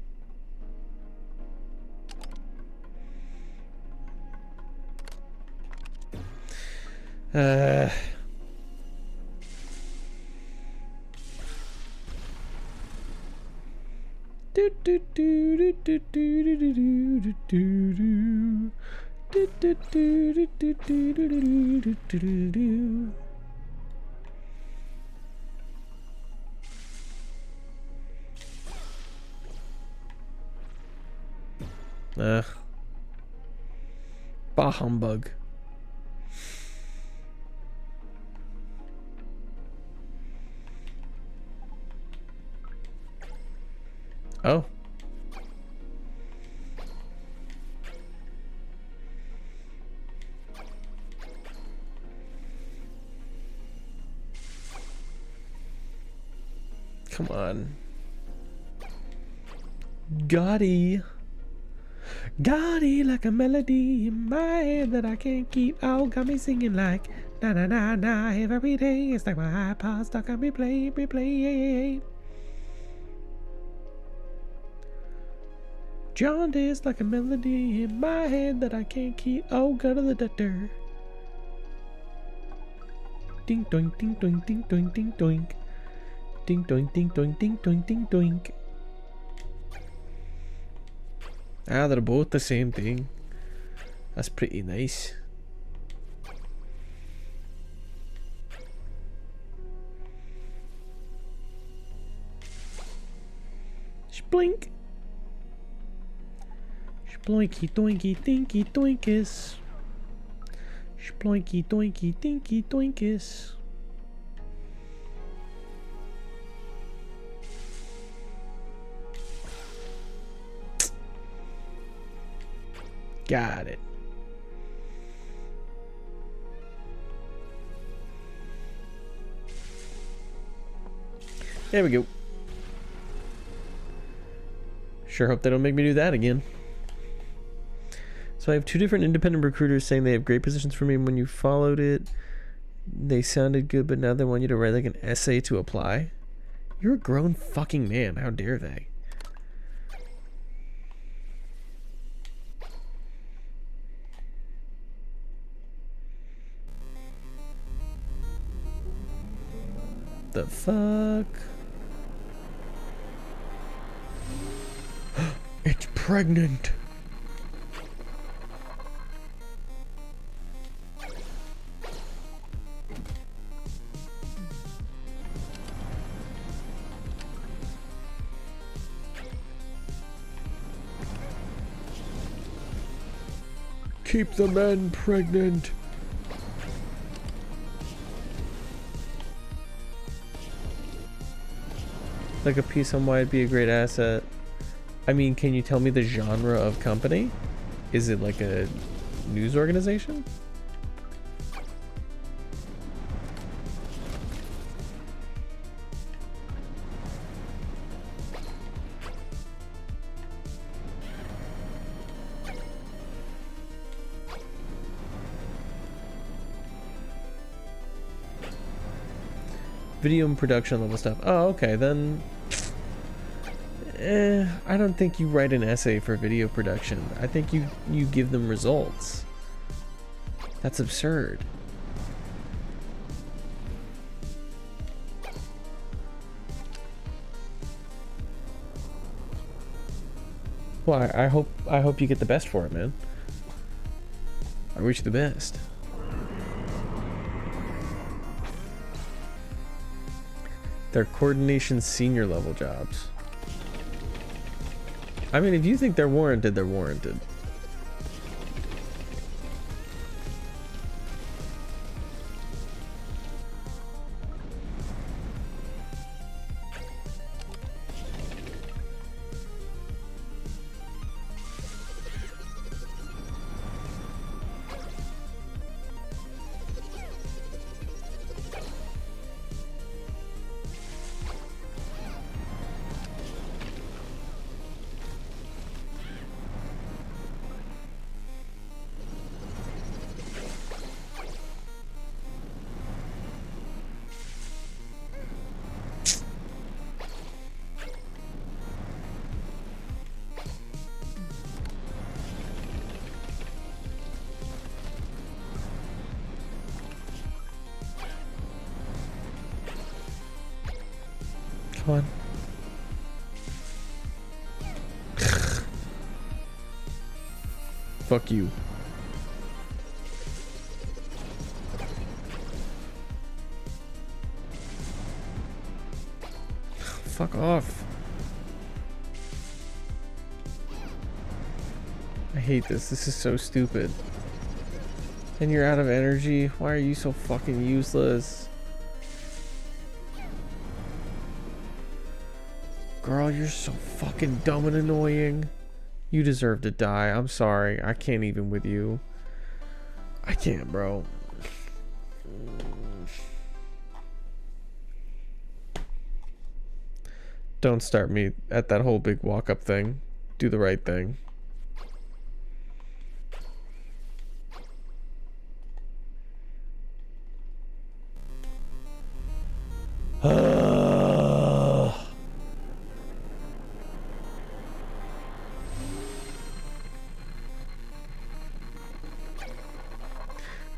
Bah humbug. Oh. Come on. Gotti. Gotti like a melody in my head that I can't keep out. Got me singing like na na na na every day. It's like my iPod stuck on replay, replay. Jaundice like a melody in my head that I can't keep. Oh, go to the doctor. Ding doink, ding doink, ding doink, ding doink. Ding doink, ding doink, ding doink, ding doink. Ah, they're both the same thing. That's pretty nice. Splink. Sploinky doinky dinky doinkus. Sploinky doinky dinky doinkus. Got it. There we go. Sure hope they don't make me do that again. So I have two different independent recruiters saying they have great positions for me. When you followed it, they sounded good, but now they want you to write like an essay to apply. You're a grown fucking man. How dare they? The fuck? It's pregnant. Keep the men pregnant. Like a piece on why it'd be a great asset. I mean, can you tell me the genre of company? Is it like a news organization? Video and production level stuff. Oh, okay, then... I don't think you write an essay for video production. I think you give them results. That's absurd. Well, I hope you get the best for it, man. I wish you the best. They're coordination senior level jobs. I mean, if you think they're warranted, they're warranted. Come on. Fuck you. Fuck off. I hate this. This is so stupid. And you're out of energy? Why are you so fucking useless? Girl, you're so fucking dumb and annoying. You deserve to die. I'm sorry. I can't even with you. I can't, bro. Don't start me at that whole big walk-up thing. Do the right thing.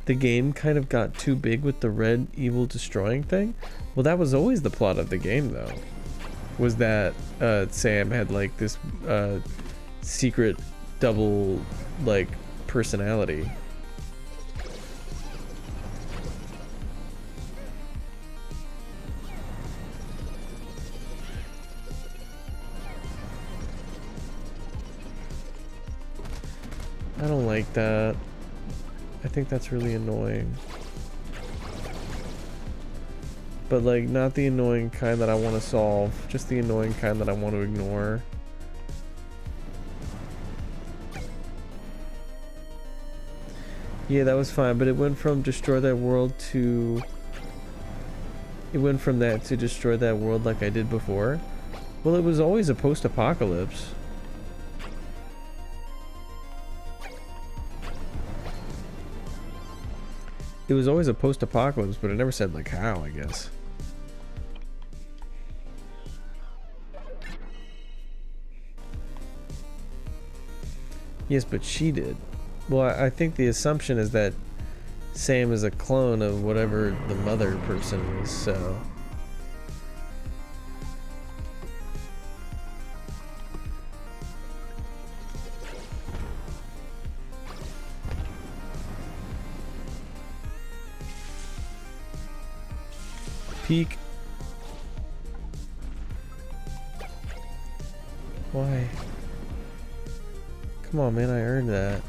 the game kind of got too big with the red evil destroying thing. Well, that was always the plot of the game, though. Was that Sam had like this secret double like personality. I don't like that. I think that's really annoying. But like, not the annoying kind that I want to solve, just the annoying kind that I want to ignore. Yeah, that was fine, but it went from destroy that world to... It went from that to destroy that world like I did before. Well, it was always a post-apocalypse. It was always a post-apocalypse, but it never said like how, I guess. Yes, but she did. Well, I think the assumption is that Sam is a clone of whatever the mother person is, so... Peek. Why? Come on, man, I earned that.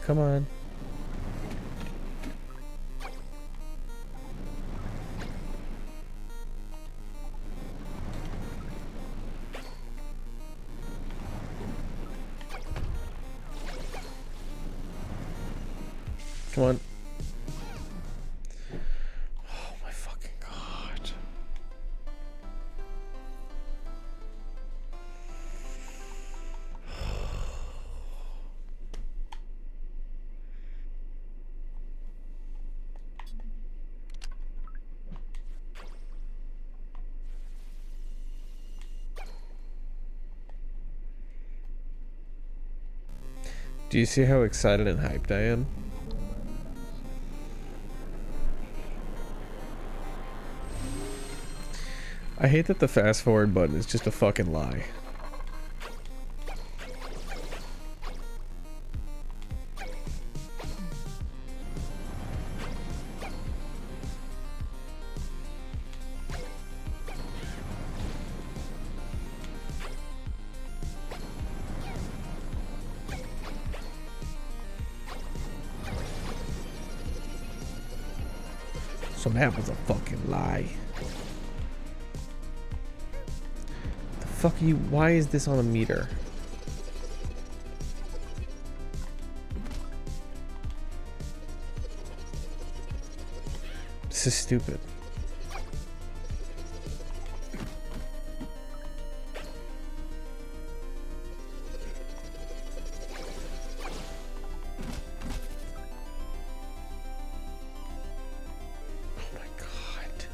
Come on. Come on. Oh my fucking god. Do you see how excited and hyped I am? I hate that the fast forward button is just a fucking lie. So that was a fucking lie. Fuck you, why is this on a meter? This is stupid. Oh my god.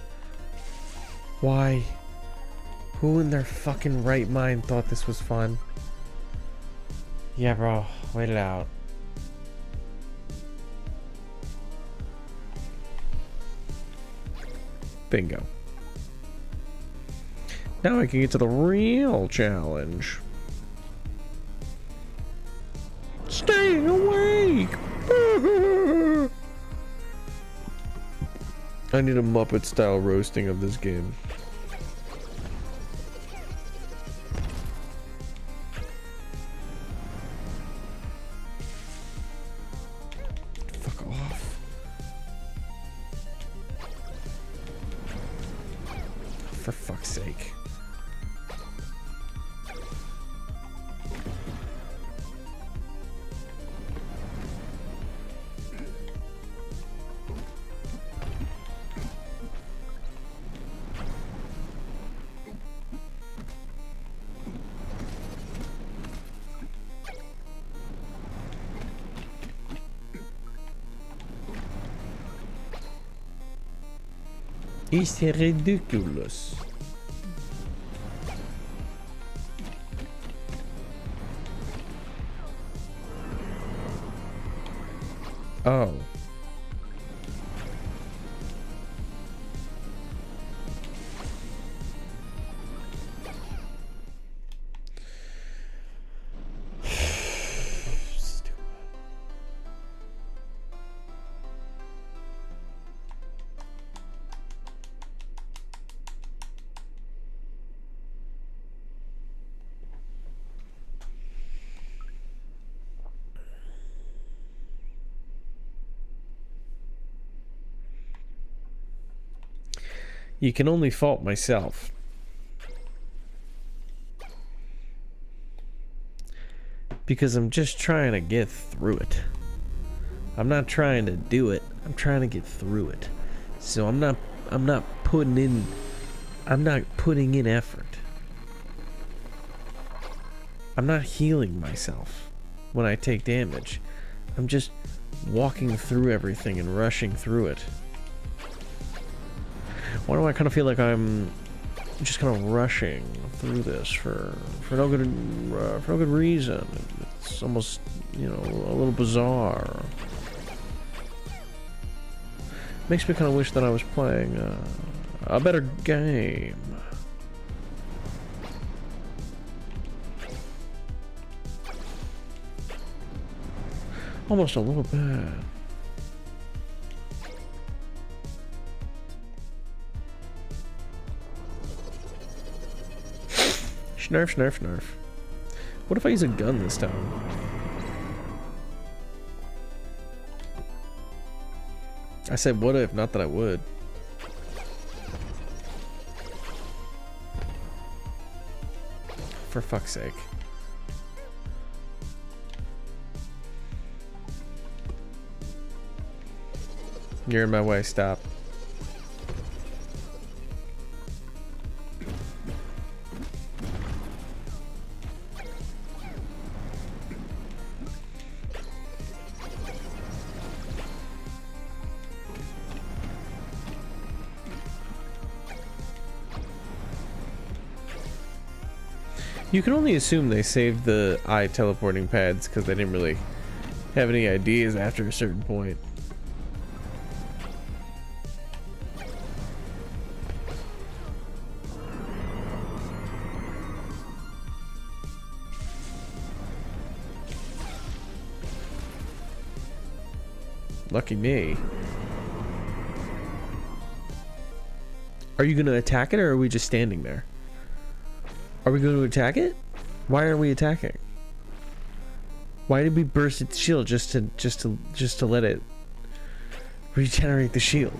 Why? Who in their fucking right mind thought this was fun? Yeah, bro. Wait it out. Bingo. Now I can get to the real challenge. Staying awake! I need a Muppet-style roasting of this game. For fuck's sake. It's ridiculous. Oh. You can only fault myself. Because I'm just trying to get through it. I'm not trying to do it. I'm trying to get through it. So I'm not putting in effort. I'm not healing myself when I take damage. I'm just walking through everything and rushing through it. Why do I kind of feel like I'm just kind of rushing through this for no good reason? It's almost, you know, a little bizarre. Makes me kind of wish that I was playing a better game. Almost a little bit. Snarf, snarf, snarf. What if I use a gun this time? I said what if, not that I would. For fuck's sake. You're in my way, stop. You can only assume they saved the eye teleporting pads because they didn't really have any ideas after a certain point. Lucky me. Are you gonna attack it or are we just standing there? Are we going to attack it? Why are we attacking? Why did we burst its shield just to let it regenerate the shield?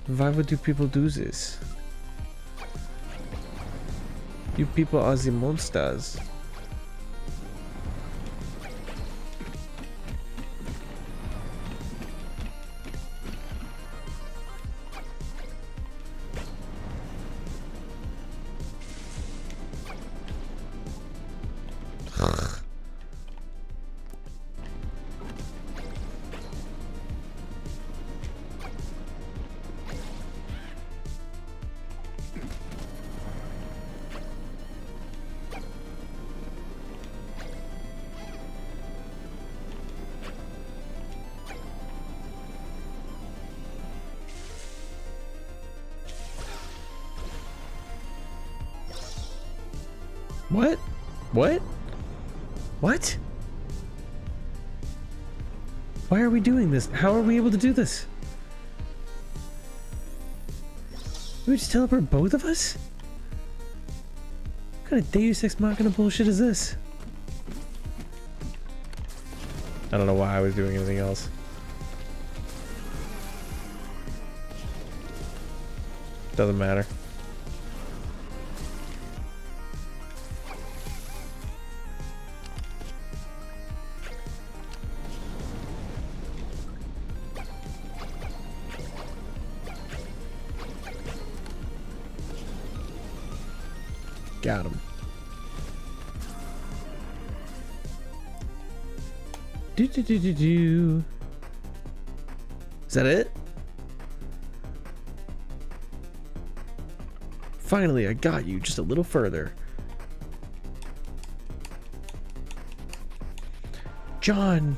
Why would you people do this? You people are the monsters. What? What? What? Why are we doing this? How are we able to do this? We just teleport both of us? What kind of Deus Ex Machina bullshit is this? I don't know why I was doing anything else. Doesn't matter. Got him. Do do do do do. Is that it? Finally, I got you just a little further. John.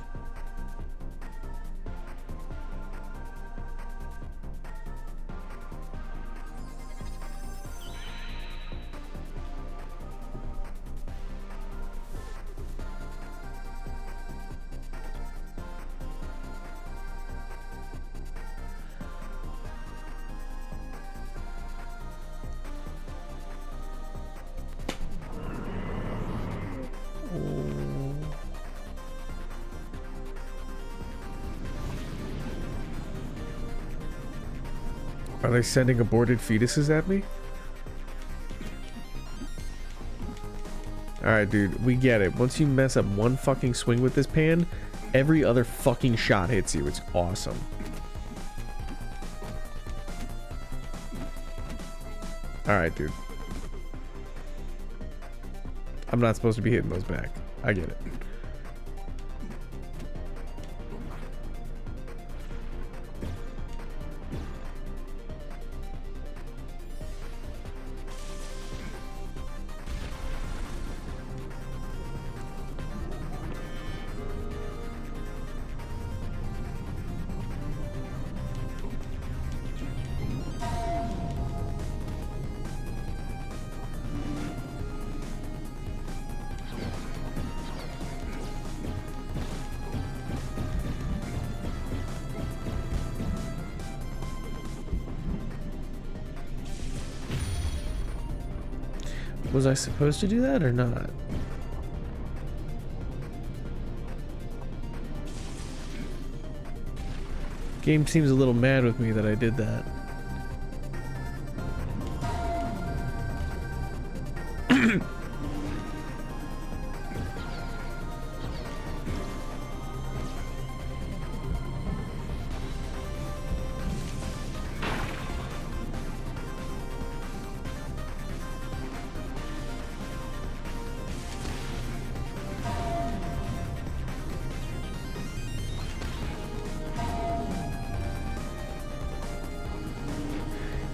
Are they sending aborted fetuses at me? Alright, dude, we get it. Once you mess up one fucking swing with this pan, every other fucking shot hits you. It's awesome. Alright, dude. I'm not supposed to be hitting those back. I get it. Was I supposed to do that or not? Game seems a little mad with me that I did that.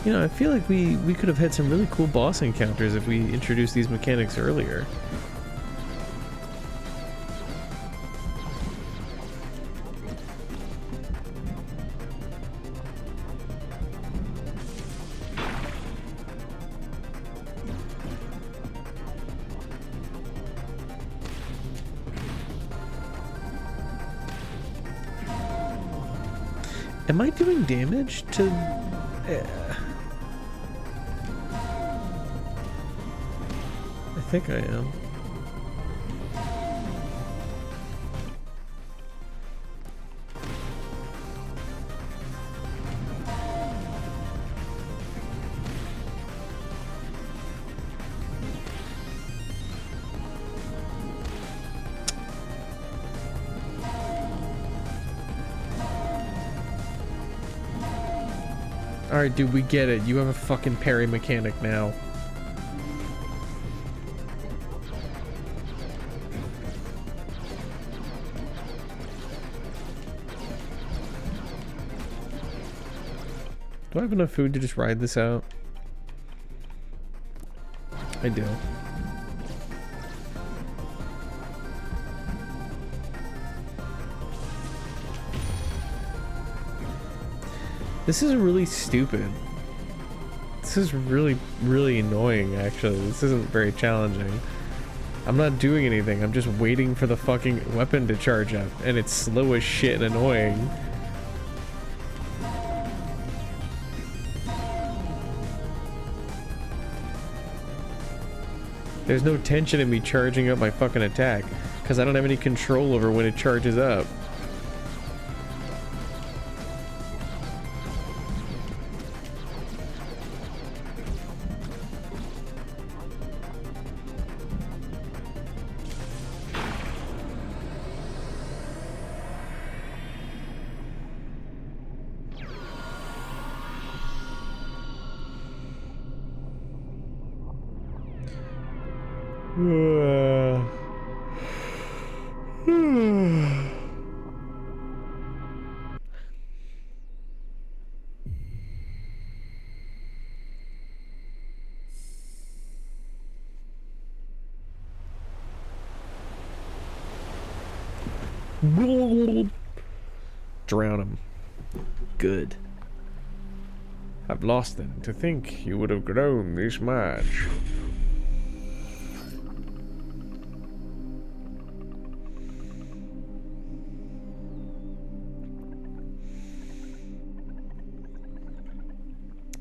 You know, I feel like we could have had some really cool boss encounters if we introduced these mechanics earlier. Am I doing damage to... I think I am. Alright, dude, we get it. You have a fucking parry mechanic now. Do I have enough food to just ride this out? I do. This is really stupid. This is really, really annoying, actually. This isn't very challenging. I'm not doing anything. I'm just waiting for the fucking weapon to charge up. And it's slow as shit and annoying. There's no tension in me charging up my fucking attack, because I don't have any control over when it charges up. Drown him. Good. I've lost them. To think you would have grown this much.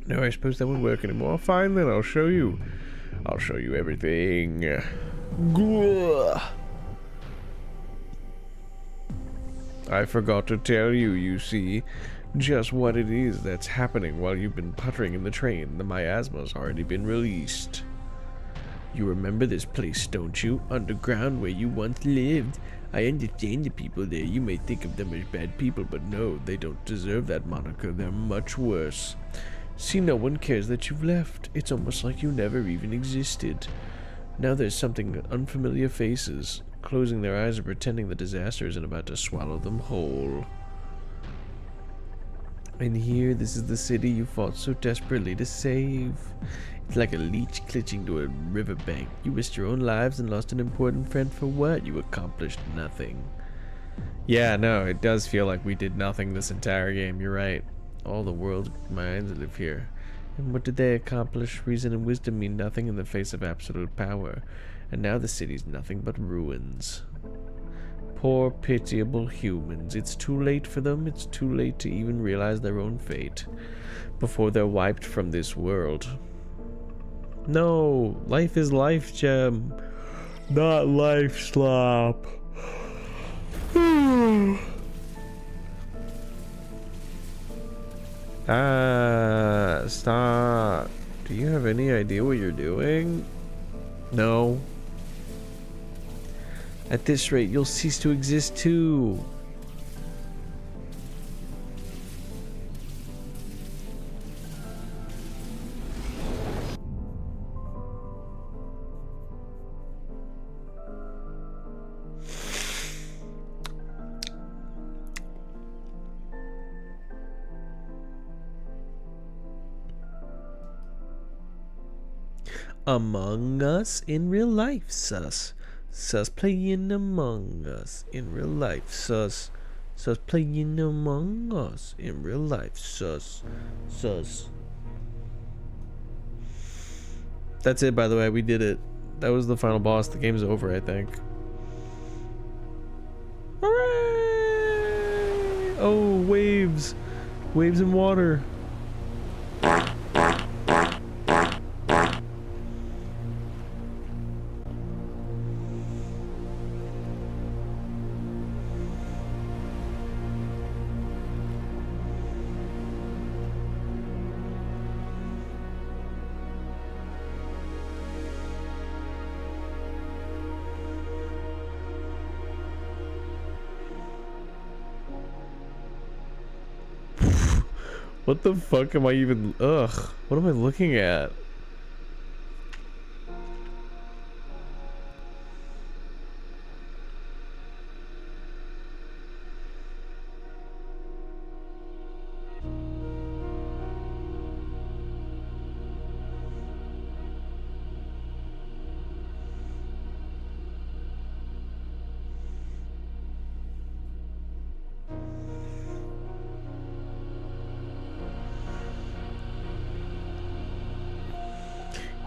No, I suppose that won't work anymore. Fine then, I'll show you. I'll show you everything. Gah. I forgot to tell you, you see, just what it is that's happening while you've been puttering in the train. The miasma's already been released. You remember this place, don't you? Underground, where you once lived. I understand the people there. You may think of them as bad people, but no, they don't deserve that moniker. They're much worse. See, no one cares that you've left. It's almost like you never even existed. Now there's something unfamiliar faces, closing their eyes and pretending the disaster isn't about to swallow them whole. And here, this is the city you fought so desperately to save. It's like a leech clutching to a riverbank. You risked your own lives and lost an important friend for what? You accomplished nothing. Yeah, no, it does feel like we did nothing this entire game. You're right. All the world's minds live here. And what did they accomplish? Reason and wisdom mean nothing in the face of absolute power. And now the city's nothing but ruins. Poor, pitiable humans. It's too late for them. It's too late to even realize their own fate before they're wiped from this world. No, life is life, Gem. Not life slop. Stop. Do you have any idea what you're doing? No. At this rate, you'll cease to exist too. Among Us in real life, sus. Sus playing Among Us in real life, sus. Sus playing Among Us in real life, sus. Sus. That's it, by the way. We did it. That was the final boss. The game's over, I think. Hooray! Oh, waves. Waves and water. What the fuck am I even... Ugh. What am I looking at?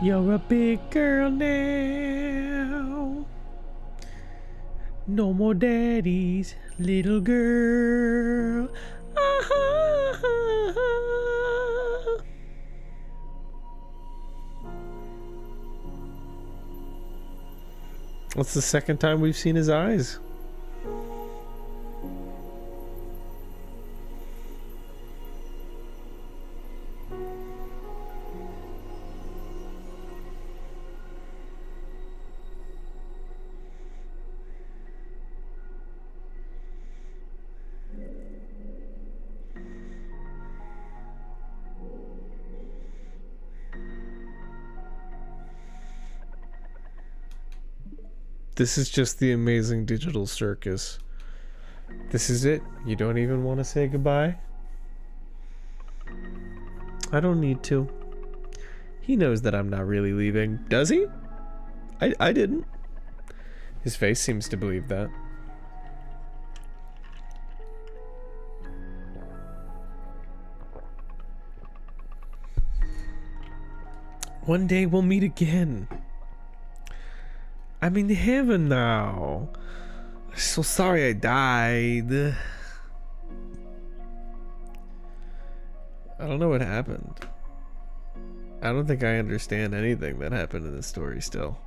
You're a big girl now. No more daddies, little girl. That's the second time we've seen his eyes. This is just the amazing digital circus. This is it? You don't even want to say goodbye? I don't need to. He knows that I'm not really leaving. Does he? I didn't. His face seems to believe that. One day we'll meet again. I'm in heaven now. So sorry I died. I don't know what happened. I don't think I understand anything that happened in this story still.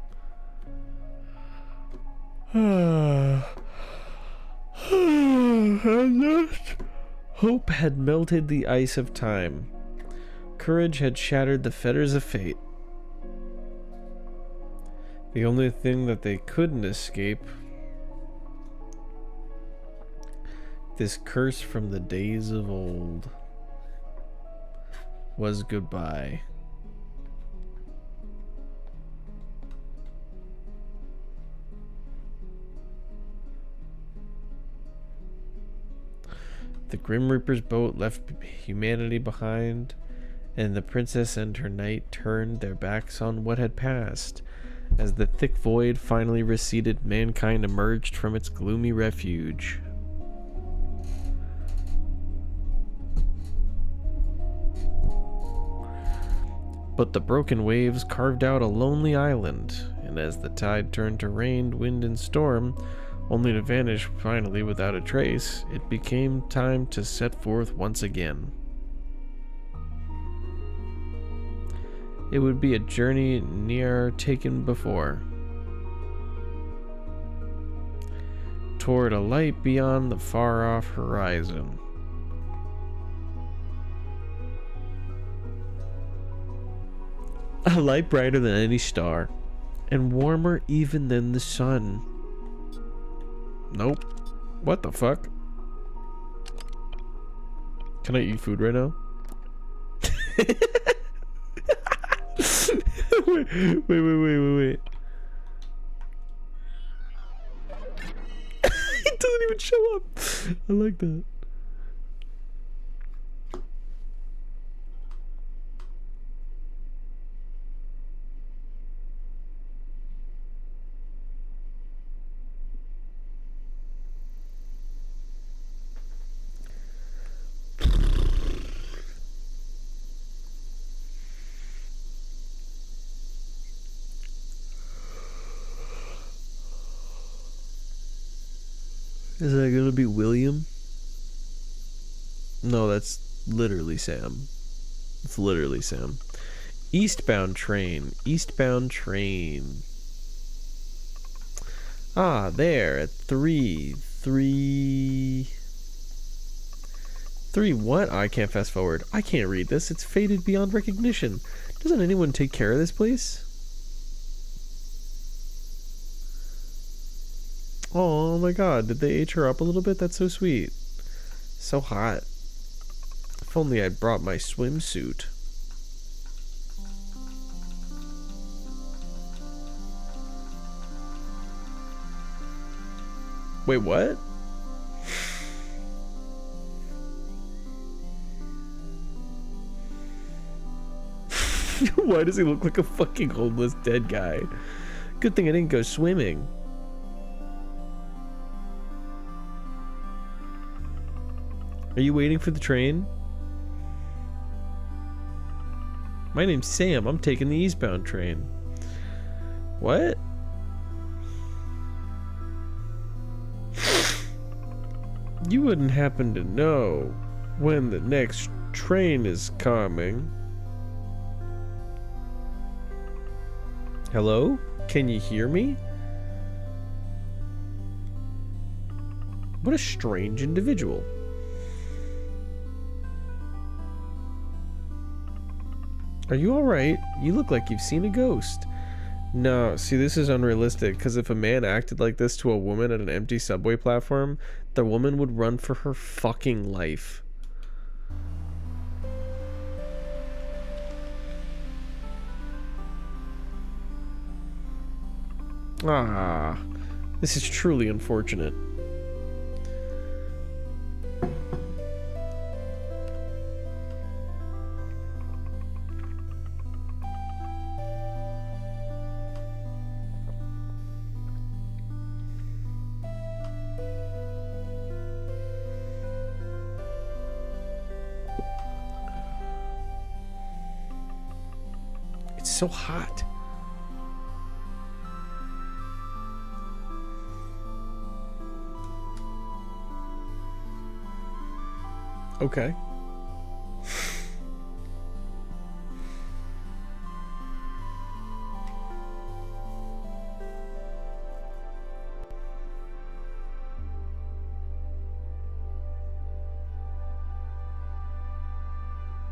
Hope had melted the ice of time. Courage had shattered the fetters of fate. The only thing that they couldn't escape, this curse from the days of old, was goodbye. The Grim Reaper's boat left humanity behind, and the princess and her knight turned their backs on what had passed. As the thick void finally receded, mankind emerged from its gloomy refuge. But the broken waves carved out a lonely island, and as the tide turned to rain, wind, and storm, only to vanish finally without a trace, it became time to set forth once again. It would be a journey ne'er taken before, toward a light beyond the far-off horizon. A light brighter than any star, and warmer even than the sun. Nope. What the fuck? Can I eat food right now? wait. It doesn't even show up. I like that. Is that gonna be William? No, that's literally Sam. It's literally Sam. Eastbound train. Eastbound train. Ah, there at 3 what? I can't fast forward. I can't read this. It's faded beyond recognition. Doesn't anyone take care of this place? Oh my god, did they age her up a little bit? That's so sweet. So hot. If only I'd brought my swimsuit. Wait, what? Why does he look like a fucking homeless dead guy? Good thing I didn't go swimming. Are you waiting for the train? My name's Sam. I'm taking the eastbound train. What? You wouldn't happen to know when the next train is coming. Hello? Can you hear me? What a strange individual. Are you alright? You look like you've seen a ghost. No, see, this is unrealistic, because if a man acted like this to a woman at an empty subway platform, the woman would run for her fucking life. Ah, this is truly unfortunate. so hot. Okay.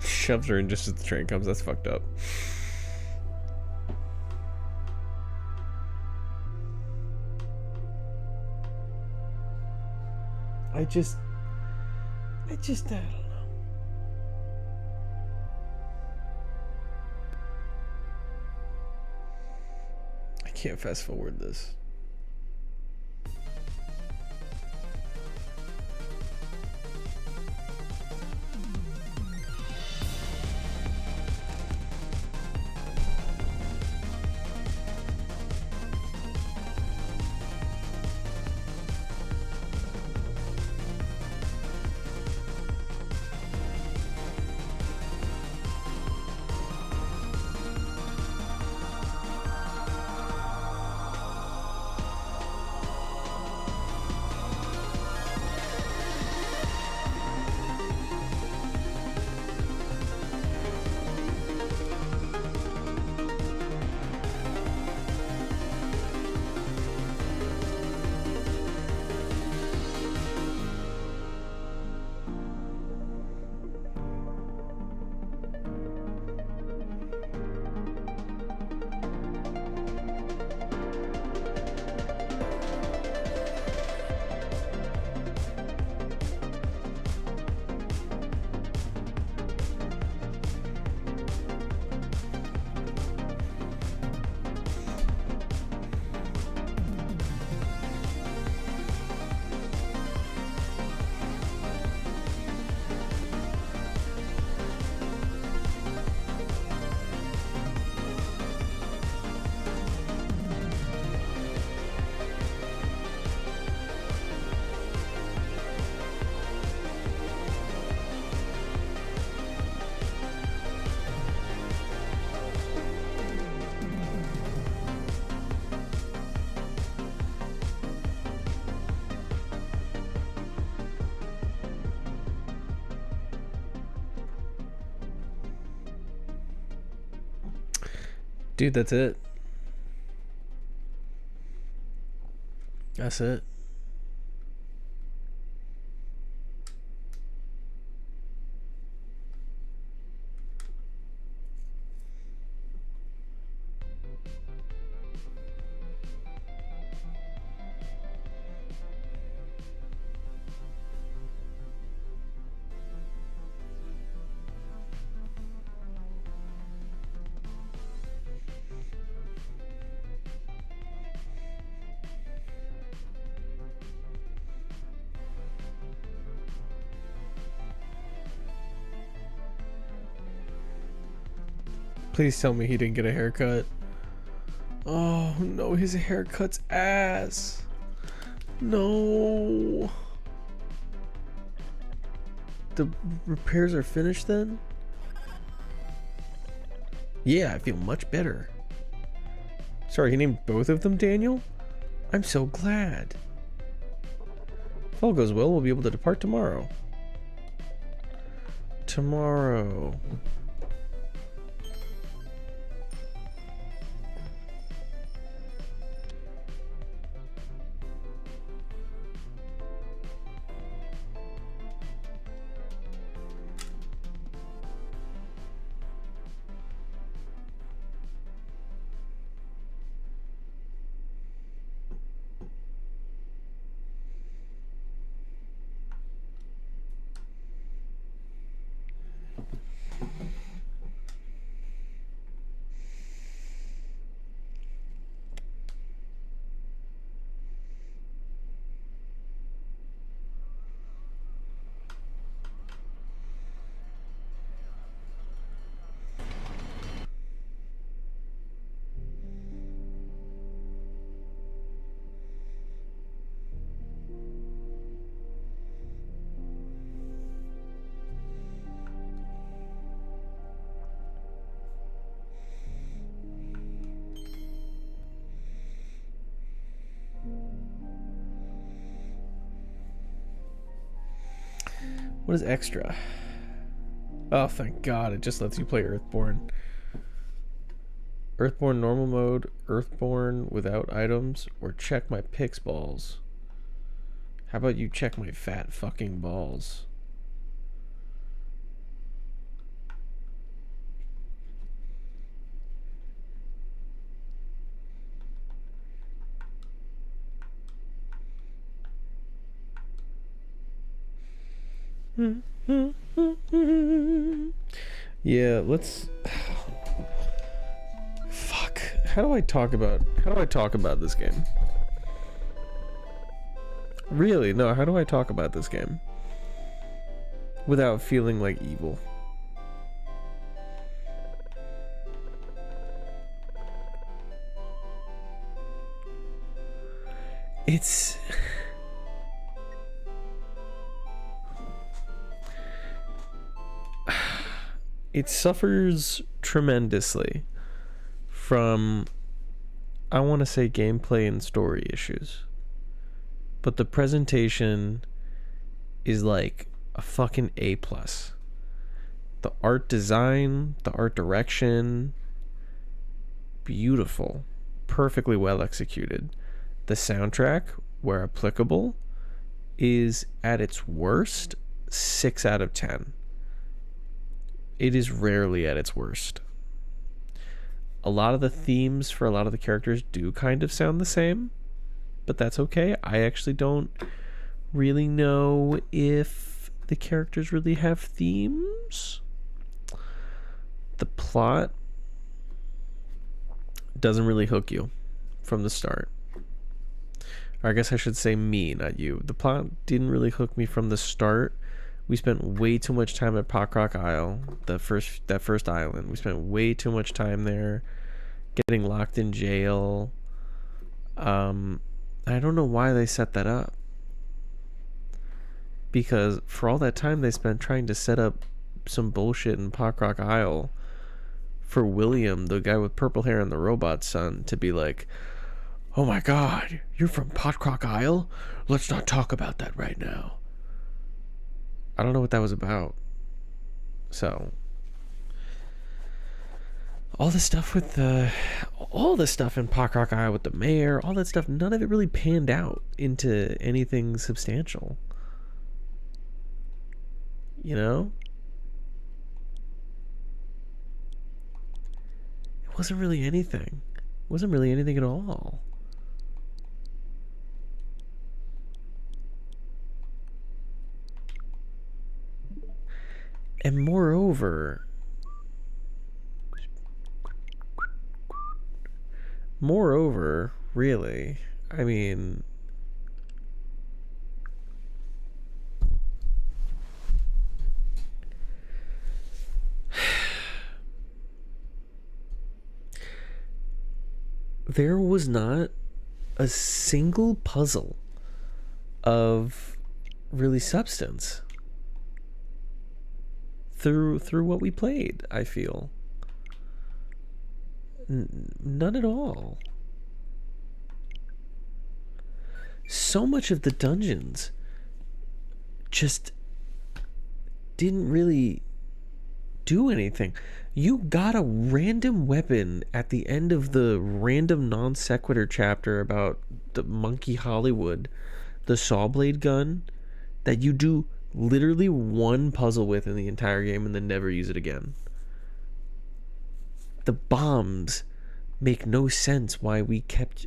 Shoves her in just as the train comes. That's fucked up. I don't know. I can't fast forward this. Dude, that's it. That's it. Please tell me he didn't get a haircut. Oh no, his haircut's ass. No. The repairs are finished then? Yeah, I feel much better. Sorry, he named both of them Daniel? I'm so glad. If all goes well, we'll be able to depart tomorrow. Tomorrow. What is extra? Oh, thank God. It just lets you play Earthborn. Earthborn normal mode, Earthborn without items, or check my pix balls. How about you check my fat fucking balls? Yeah, let's... Fuck. How do I talk about this game? Really? No, how do I talk about this game without feeling like evil? It's... It suffers tremendously from, I want to say, gameplay and story issues. But the presentation is like a fucking A+. The art design, the art direction, beautiful. Perfectly well executed. The soundtrack, where applicable, is at its worst 6 out of 10. It is rarely at its worst. A lot of the themes for a lot of the characters do kind of sound the same, but that's okay. I actually don't really know if the characters really have themes. The plot doesn't really hook you from the start. Or I guess I should say me, not you. The plot didn't really hook me from the start. We spent way too much time at Pockrock Isle, that first island. We spent way too much time there, getting locked in jail. I don't know why they set that up. Because for all that time they spent trying to set up some bullshit in Pockrock Isle for William, the guy with purple hair and the robot son, to be like, "Oh my God, you're from Pockrock Isle? Let's not talk about that right now." I don't know what that was about. So, all the stuff in Pockrock Isle with the mayor, all that stuff, none of it really panned out into anything substantial. You know? It wasn't really anything. It wasn't really anything at all. And moreover, really, I mean, there was not a single puzzle of really substance through what we played, I feel. None at all. So much of the dungeons just didn't really do anything. You got a random weapon at the end of the random non sequitur chapter about the Monkey Hollywood, the saw blade gun, that you do literally one puzzle with in the entire game and then never use it again. The bombs make no sense why we kept...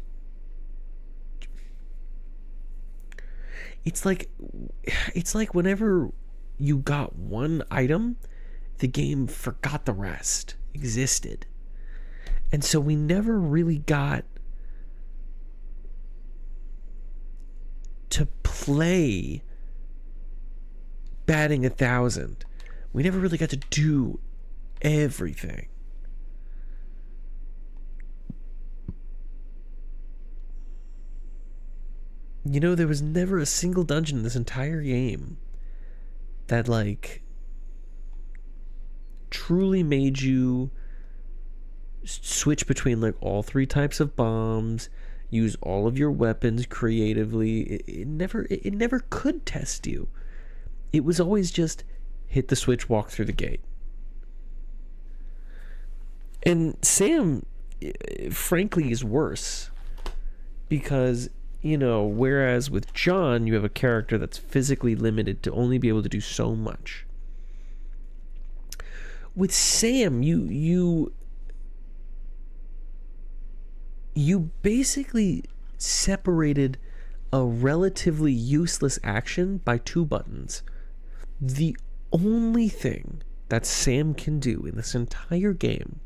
It's like whenever you got one item, the game forgot the rest existed. And so we never really got to play batting 1,000. We never really got to do everything. You know, there was never a single dungeon in this entire game that, like, truly made you switch between, like, all 3 types of bombs, use all of your weapons creatively. It never could test you. It was always just hit the switch, walk through the gate. And Sam, frankly, is worse. Because, you know, whereas with John, you have a character that's physically limited to only be able to do so much. With Sam, you basically separated a relatively useless action by 2 buttons. The only thing that Sam can do in this entire game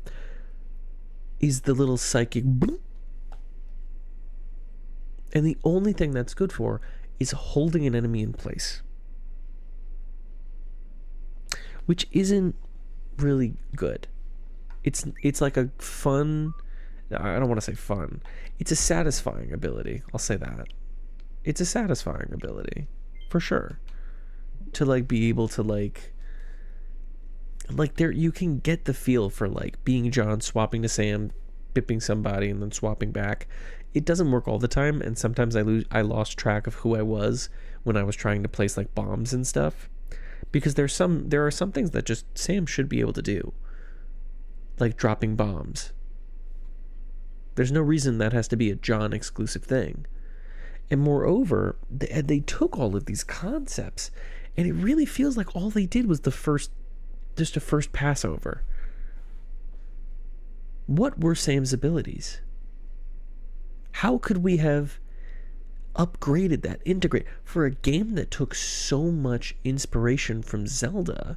is the little psychic bloop. And the only thing that's good for is holding an enemy in place. Which isn't really good. It's like a fun, I don't want to say fun. It's a satisfying ability. I'll say that. It's a satisfying ability. For sure. To like be able to like there, you can get the feel for like being John, swapping to Sam, bipping somebody and then swapping back. It doesn't work all the time, and sometimes I lost track of who I was when I was trying to place like bombs and stuff, because there are some things that just Sam should be able to do, like dropping bombs. There's no reason that has to be a John exclusive thing. And moreover, they took all of these concepts, and it really feels like all they did was just a first pass over. What were Sam's abilities? How could we have upgraded that, integrate for a game that took so much inspiration from Zelda?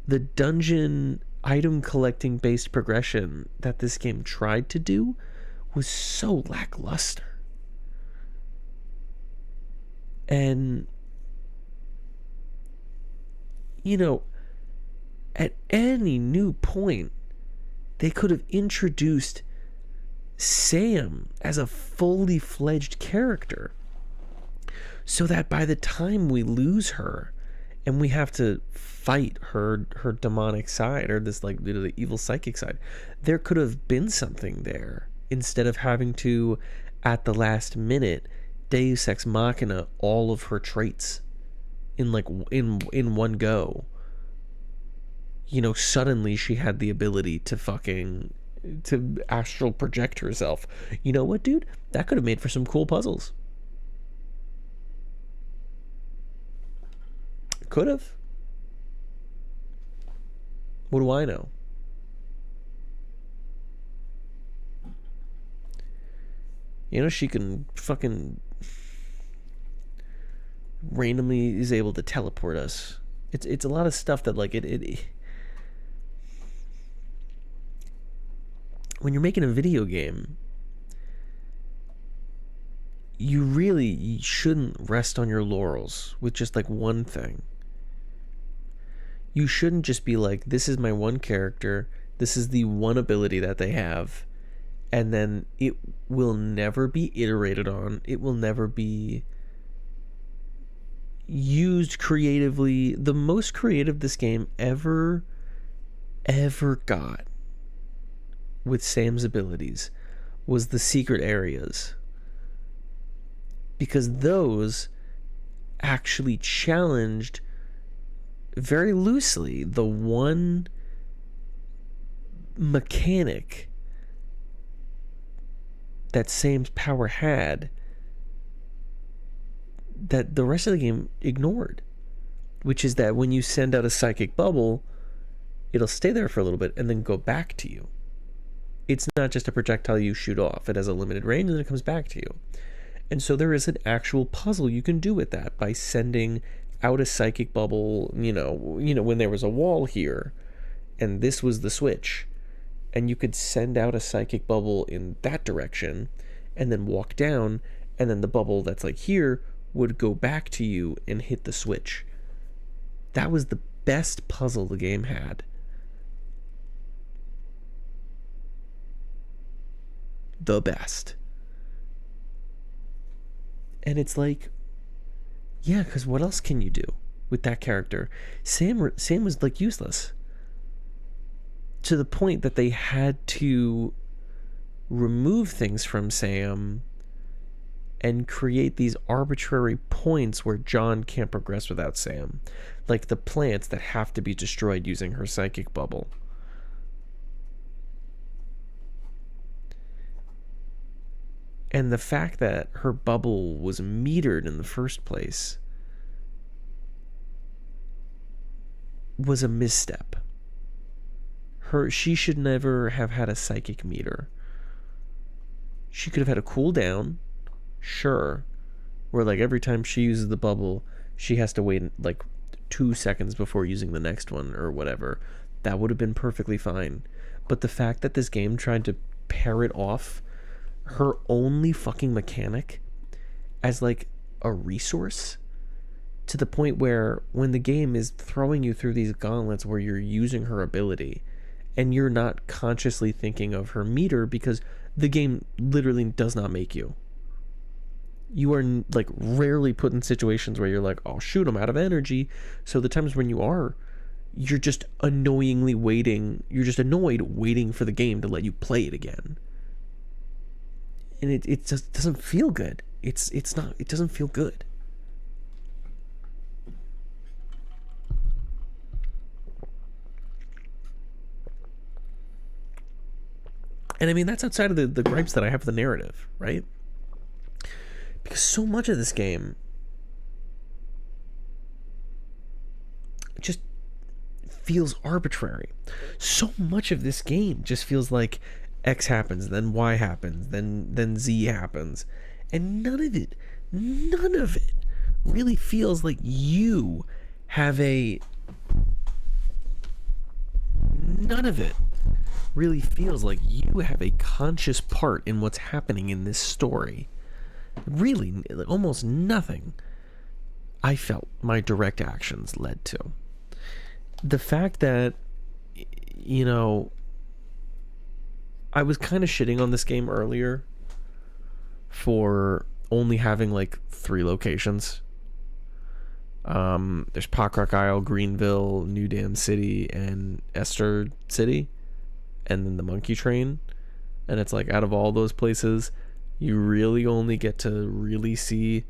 The dungeon item collecting based progression that this game tried to do was so lackluster. And, you know, at any new point, they could have introduced Sam as a fully fledged character, so that by the time we lose her and we have to fight her demonic side, or this like the evil psychic side, there could have been something there, instead of having to at the last minute Deus Ex Machina all of her traits in one go. You know, suddenly she had the ability to astral project herself. You know what, dude? That could have made for some cool puzzles. Could have. What do I know? You know, she can fucking randomly is able to teleport us. It's a lot of stuff that like it when you're making a video game, you really shouldn't rest on your laurels with just like one thing. You shouldn't just be like, this is my one character, this is the one ability that they have, and then it will never be iterated on, it will never be used creatively. The most creative this game ever got with Sam's abilities was the secret areas, because those actually challenged very loosely the one mechanic that Sam's power had that the rest of the game ignored, which is that when you send out a psychic bubble, it'll stay there for a little bit and then go back to you. It's not just a projectile you shoot off. It has a limited range and then it comes back to you. And so there is an actual puzzle you can do with that by sending out a psychic bubble, you know, when there was a wall here and this was the switch, and you could send out a psychic bubble in that direction and then walk down, and then the bubble that's like here would go back to you and hit the switch. That was the best puzzle the game had. The best. And it's like, yeah, because what else can you do with that character? Sam was like useless, to the point that they had to remove things from Sam and create these arbitrary points where John can't progress without Sam. Like the plants that have to be destroyed using her psychic bubble. And the fact that her bubble was metered in the first place was a misstep. She should never have had a psychic meter. She could have had a cooldown, sure, where like every time she uses the bubble, she has to wait like 2 seconds before using the next one or whatever. That would have been perfectly fine. But the fact that this game tried to parrot off her only fucking mechanic as like a resource, to the point where when the game is throwing you through these gauntlets where you're using her ability and you're not consciously thinking of her meter, because the game literally does not make you. You are like rarely put in situations where you're like, oh shoot, I'm out of energy. So the times when you are, you're just annoyingly waiting. You're just annoyed waiting for the game to let you play it again. And it just doesn't feel good. It doesn't feel good. And I mean, that's outside of the gripes that I have with the narrative, right? Because so much of this game just feels arbitrary. So much of this game just feels like X happens, then Y happens, then Z happens. And none of it really feels like you have a... None of it really feels like you have a conscious part in what's happening in this story. Really, almost nothing I felt my direct actions led to. The fact that, you know, I was kind of shitting on this game earlier for only having like 3 locations. There's Pockrock Isle, Greenville, New Dam City, and Esther City, and then the Monkey Train. And it's like, out of all those places, you really only get to really see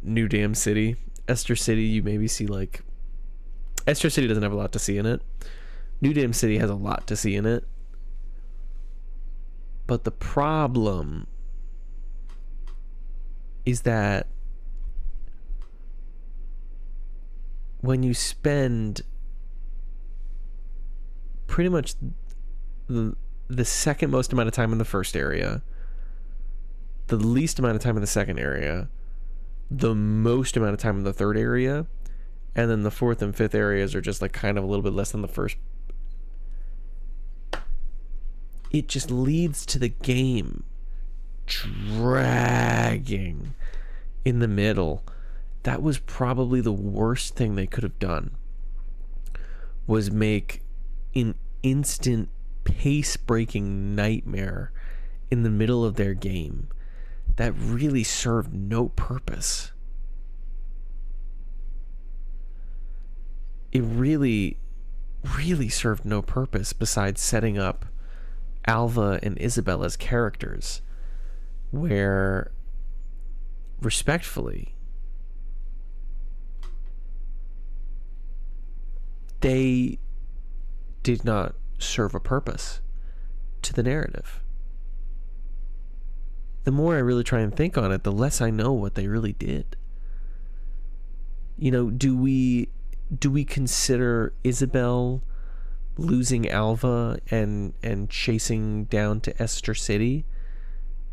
New Dam City. Esther City, you maybe see like... Esther City doesn't have a lot to see in it. New Dam City has a lot to see in it. But the problem is that when you spend pretty much the second most amount of time in the first area, the least amount of time in the second area, the most amount of time in the third area, and then the fourth and fifth areas are just like kind of a little bit less than the first, it just leads to the game dragging in the middle. That was probably the worst thing they could have done, was make an instant pace-breaking nightmare in the middle of their game that really served no purpose. It really, really served no purpose besides setting up Alva and Isabella's characters, where, respectfully, they did not serve a purpose to the narrative. The more I really try and think on it, the less I know what they really did. You know, do we consider Isabel losing Alva and chasing down to Esther City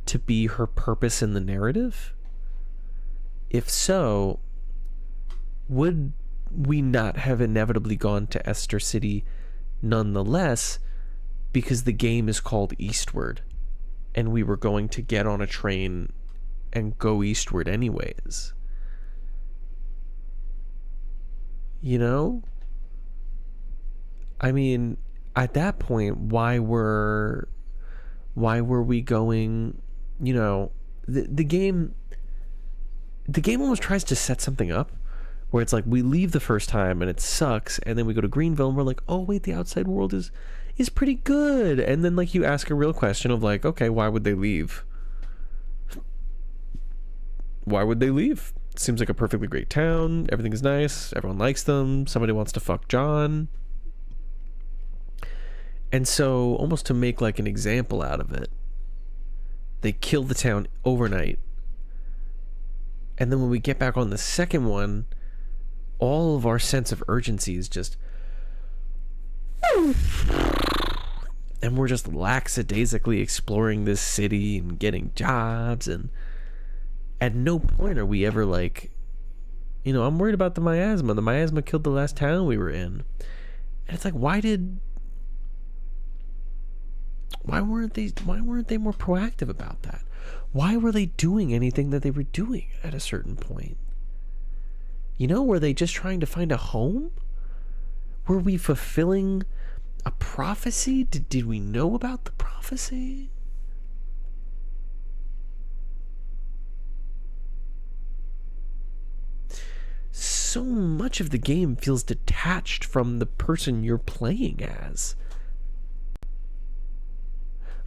to be her purpose in the narrative? If so, would we not have inevitably gone to Esther City nonetheless, because the game is called Eastward and we were going to get on a train and go eastward anyways? You know? I mean, at that point, why were we going, you know, the game almost tries to set something up where it's like we leave the first time and it sucks, and then we go to Greenville and we're like, oh wait, the outside world is pretty good. And then like you ask a real question of like, okay, why would they leave? why would they leave? Seems like a perfectly great town. Everything is nice. Everyone likes them. Somebody wants to fuck John. And so, almost to make like an example out of it, they kill the town overnight. And then when we get back on the second one, all of our sense of urgency is just... And we're just lackadaisically exploring this city and getting jobs, and at no point are we ever like, you know, I'm worried about the miasma. The miasma killed the last town we were in. And it's like, why weren't they more proactive about that? Why were they doing anything that they were doing at a certain point? You know, were they just trying to find a home? Were we fulfilling a prophecy? Did we know about the prophecy? So much of the game feels detached from the person you're playing as.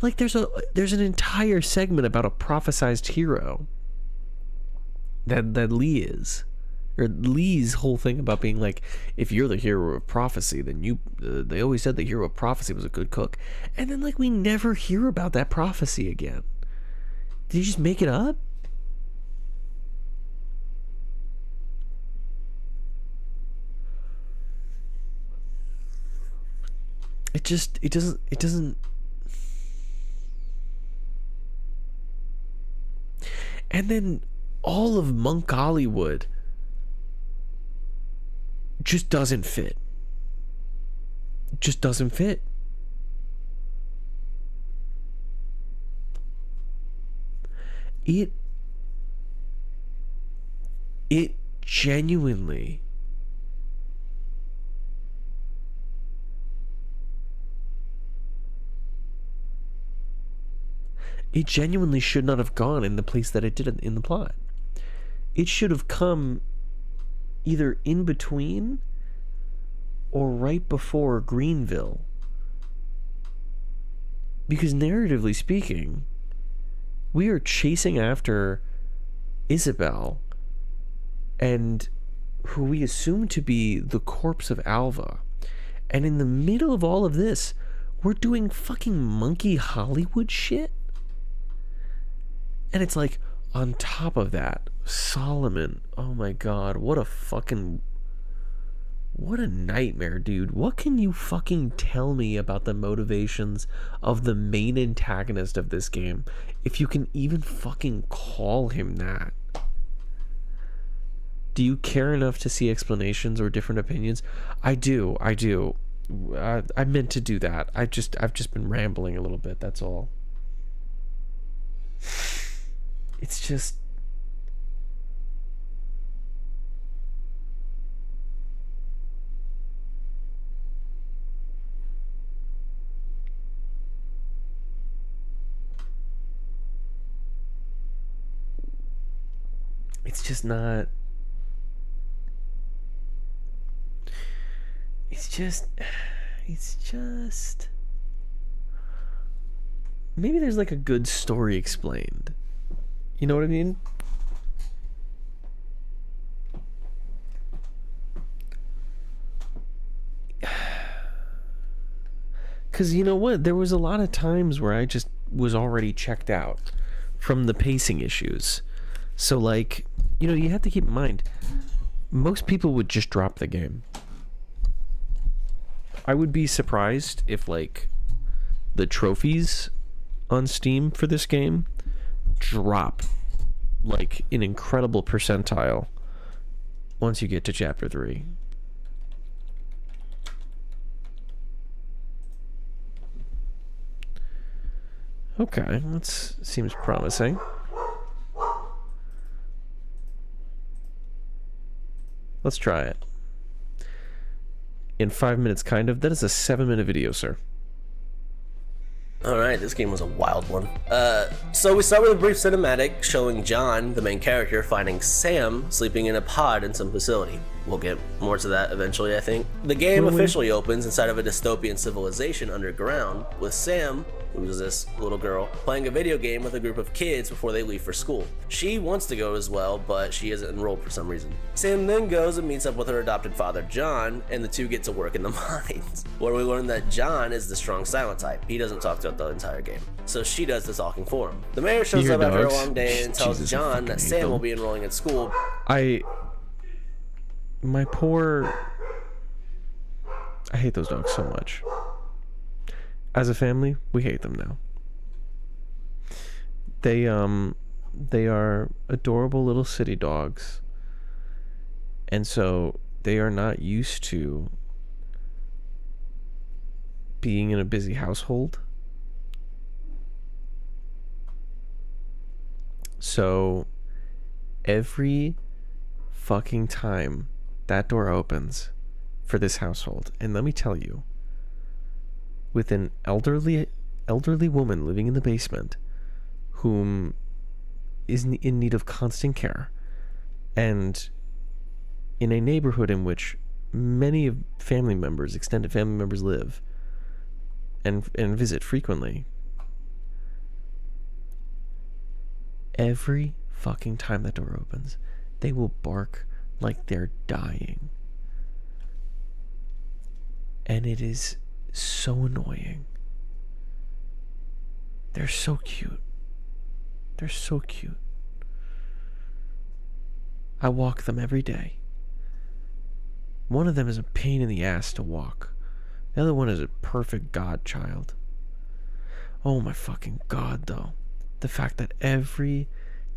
Like there's an entire segment about a prophesized hero that Lee is. Or Lee's whole thing about being like, if you're the hero of prophecy, then you... they always said the hero of prophecy was a good cook. And then, like, we never hear about that prophecy again. Did you just make it up? It doesn't... And then all of Monk Hollywood just doesn't fit. Just doesn't fit. It genuinely should not have gone in the place that it did in the plot. It should have come either in between or right before Greenville. Because narratively speaking, we are chasing after Isabel and who we assume to be the corpse of Alva. And in the middle of all of this, we're doing fucking monkey Hollywood shit. And it's like, on top of that, Solomon, oh my god, what a nightmare, dude. What can you fucking tell me about the motivations of the main antagonist of this game, if you can even fucking call him that? Do you care enough to see explanations or different opinions? I do. I meant to do that. I've just been rambling a little bit, that's all. It's just... It's just not... It's just... Maybe there's like a good story explained. You know what I mean? Because you know what? There was a lot of times where I just was already checked out from the pacing issues. So like, you know, you have to keep in mind, most people would just drop the game. I would be surprised if like the trophies on Steam for this game drop like an incredible percentile once you get to chapter 3. Okay, that seems promising. Let's try it. In 5 minutes, kind of. That is a 7-minute video, sir. Alright, this game was a wild one. So we start with a brief cinematic showing John, the main character, finding Sam sleeping in a pod in some facility. We'll get more to that eventually, I think. The game officially opens inside of a dystopian civilization underground, with Sam who's this little girl, playing a video game with a group of kids before they leave for school. She wants to go as well, but she isn't enrolled for some reason. Sam then goes and meets up with her adopted father, John, and the two get to work in the mines, where we learn that John is the strong silent type. He doesn't talk throughout the entire game, so she does the talking for him. The mayor shows up after a long day and tells John that Sam will be enrolling in school. I hate those dogs so much. As a family, we hate them now. They are adorable little city dogs. And so they are not used to being in a busy household. So every fucking time that door opens for this household, and let me tell you, with an elderly woman living in the basement whom is in need of constant care, and in a neighborhood in which many family members, extended family members, live and visit frequently, every fucking time that door opens, they will bark like they're dying. And it is so annoying. They're so cute. They're so cute. I walk them every day. One of them is a pain in the ass to walk. The other one is a perfect godchild. Oh my fucking god, though. The fact that every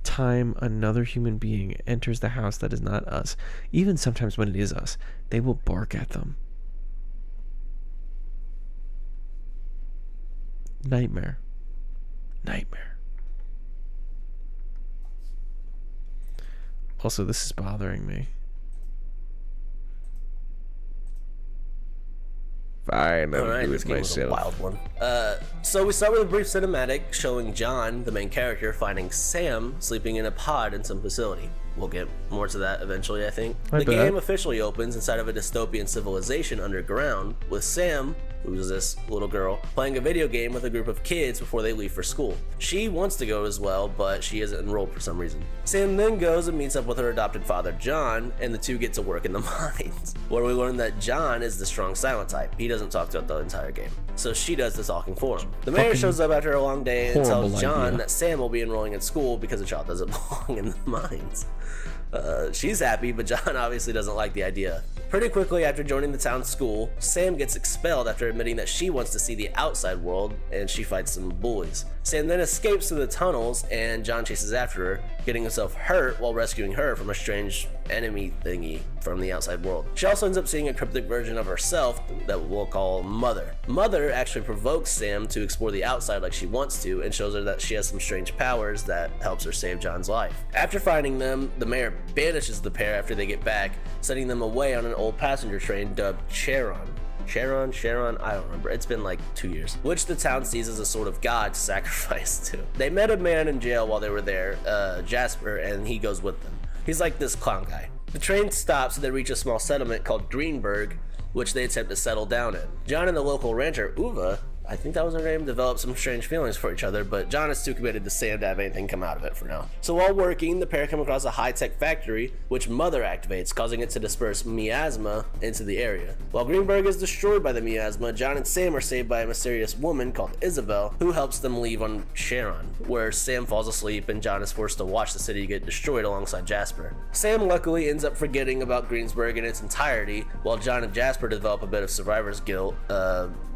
time another human being enters the house that is not us, even sometimes when it is us, they will bark at them. Nightmare. Also, this is bothering me. Fine, I'll do it myself. A wild one. So we start with a brief cinematic showing John, the main character, finding Sam sleeping in a pod in some facility. We'll get more to that eventually, I think. The game officially opens inside of a dystopian civilization underground, with Sam, who's this little girl, playing a video game with a group of kids before they leave for school. She wants to go as well, but she isn't enrolled for some reason. Sam then goes and meets up with her adopted father, John, and the two get to work in the mines, where we learn that John is the strong silent type. He doesn't talk throughout the entire game, so she does the talking for him. The mayor shows up after a long day and tells John that Sam will be enrolling in school because the child doesn't belong in the mines. She's happy, but John obviously doesn't like the idea. Pretty quickly after joining the town school, Sam gets expelled after admitting that she wants to see the outside world, and she fights some bullies. Sam then escapes through the tunnels, and John chases after her, getting himself hurt while rescuing her from a strange enemy thingy from the outside world. She also ends up seeing a cryptic version of herself that we'll call Mother. Mother actually provokes Sam to explore the outside like she wants to, and shows her that she has some strange powers that helps her save John's life. After finding them, the mayor banishes the pair after they get back, sending them away on an old passenger train dubbed Charon, I don't remember. It's been like 2 years. Which the town sees as a sort of god to sacrifice to. They met a man in jail while they were there, Jasper, and he goes with them. He's like this clown guy. The train stops and they reach a small settlement called Greenberg, which they attempt to settle down in. John and the local rancher, Uva, I think that was her name, developed some strange feelings for each other, but John is too committed to Sam to have anything come out of it for now. So while working, the pair come across a high-tech factory, which Mother activates, causing it to disperse miasma into the area. While Greenberg is destroyed by the miasma, John and Sam are saved by a mysterious woman called Isabel, who helps them leave on Charon, where Sam falls asleep and John is forced to watch the city get destroyed alongside Jasper. Sam luckily ends up forgetting about Greensburg in its entirety, while John and Jasper develop a bit of survivor's guilt,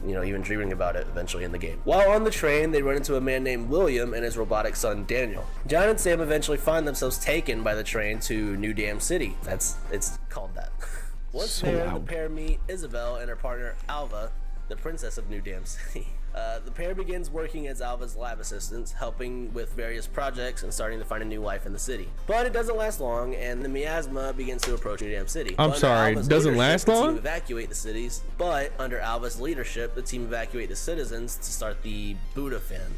even dreaming about it eventually in the game. While on the train, they run into a man named William and his robotic son Daniel. John and Sam eventually find themselves taken by the train to New Dam City. It's called that. Once there, the pair meet Isabel and her partner Alva, the princess of New Dam City. The pair begins working as Alva's lab assistants, helping with various projects and starting to find a new life in the city. But it doesn't last long, and the miasma begins to approach New Dam City. I'm sorry, it doesn't last long? The team evacuate the cities, but under Alva's leadership, the team evacuate the citizens to start the Buddha fan,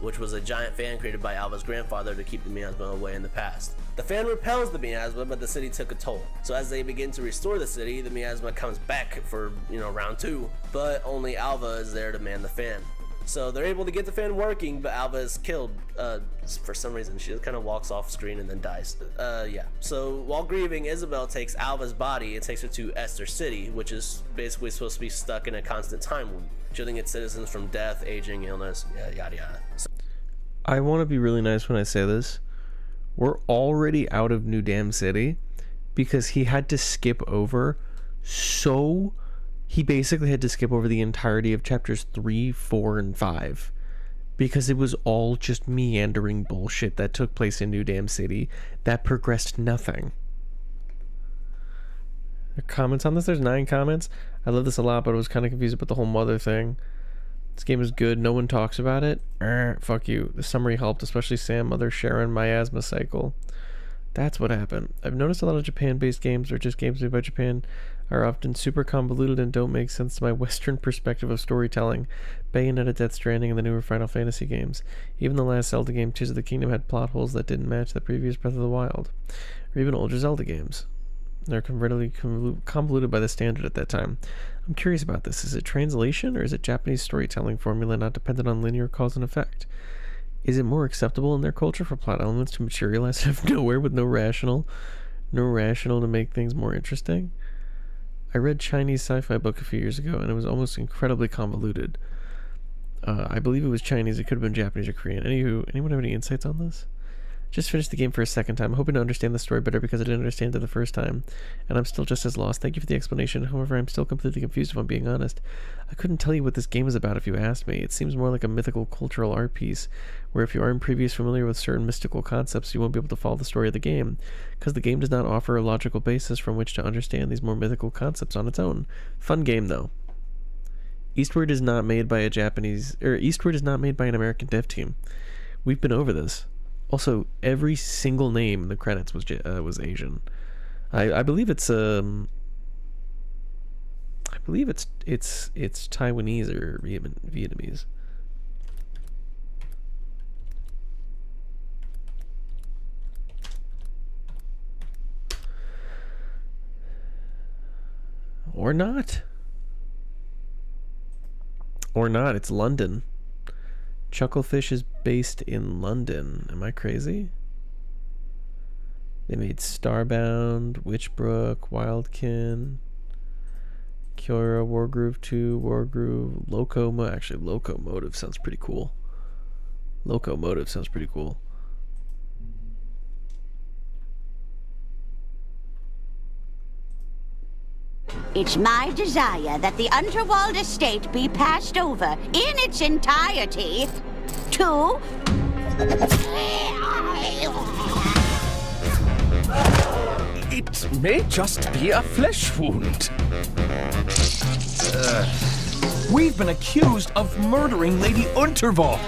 which was a giant fan created by Alva's grandfather to keep the miasma away in the past. The fan repels the miasma, but the city took a toll. So as they begin to restore the city, the miasma comes back for, round 2, but only Alva is there to man the fan. So they're able to get the fan working, but Alva is killed for some reason. She just kind of walks off screen and then dies. Yeah. So while grieving, Isabel takes Alva's body and takes her to Esther City, which is basically supposed to be stuck in a constant time loop, shielding its citizens from death, aging, illness, yada yada. So I want to be really nice when I say this. We're already out of New Dam City because he had to skip over he basically had to skip over the entirety of chapters 3, 4, and 5 because it was all just meandering bullshit that took place in New Dam City that progressed nothing. Comments on this? There's 9 comments. I love this a lot, but I was kind of confused about the whole mother thing. This game is good. No one talks about it. Fuck you. The summary helped, especially Sam, Mother, Sharon, Miasma Cycle. That's what happened. I've noticed a lot of Japan-based games, or just games made by Japan, are often super convoluted and don't make sense to my Western perspective of storytelling. Bayonetta, Death Stranding, and the newer Final Fantasy games. Even the last Zelda game, Tears of the Kingdom, had plot holes that didn't match the previous Breath of the Wild. Or even older Zelda games. They're convertedly convoluted by the standard at that time. I'm curious about this. Is it translation, or is it Japanese storytelling formula not dependent on linear cause and effect? Is it more acceptable in their culture for plot elements to materialize out of nowhere with no rational to make things more interesting? I read Chinese sci-fi book a few years ago, and it was almost incredibly convoluted. I believe it was Chinese. It could have been Japanese or Korean. Anyone have any insights on this? Just finished the game for a second time, hoping to understand the story better because I didn't understand it the first time, and I'm still just as lost. Thank you for the explanation. However, I'm still completely confused if I'm being honest. I couldn't tell you what this game is about if you asked me. It seems more like a mythical cultural art piece, where if you aren't previously familiar with certain mystical concepts, you won't be able to follow the story of the game, because the game does not offer a logical basis from which to understand these more mythical concepts on its own. Fun game, though. EASTWARD is not made by EASTWARD is not made by an American dev team. We've been over this. Also, every single name in the credits was Asian. I believe it's Taiwanese or Vietnamese. Or not. It's London. Chucklefish is based in London. Am I crazy? They made Starbound, Witchbrook, Wildkin, Kiora, Wargroove 2, Wargroove, Locomotive sounds pretty cool. It's my desire that the Unterwald estate be passed over in its entirety to... It may just be a flesh wound. We've been accused of murdering Lady Unterwald.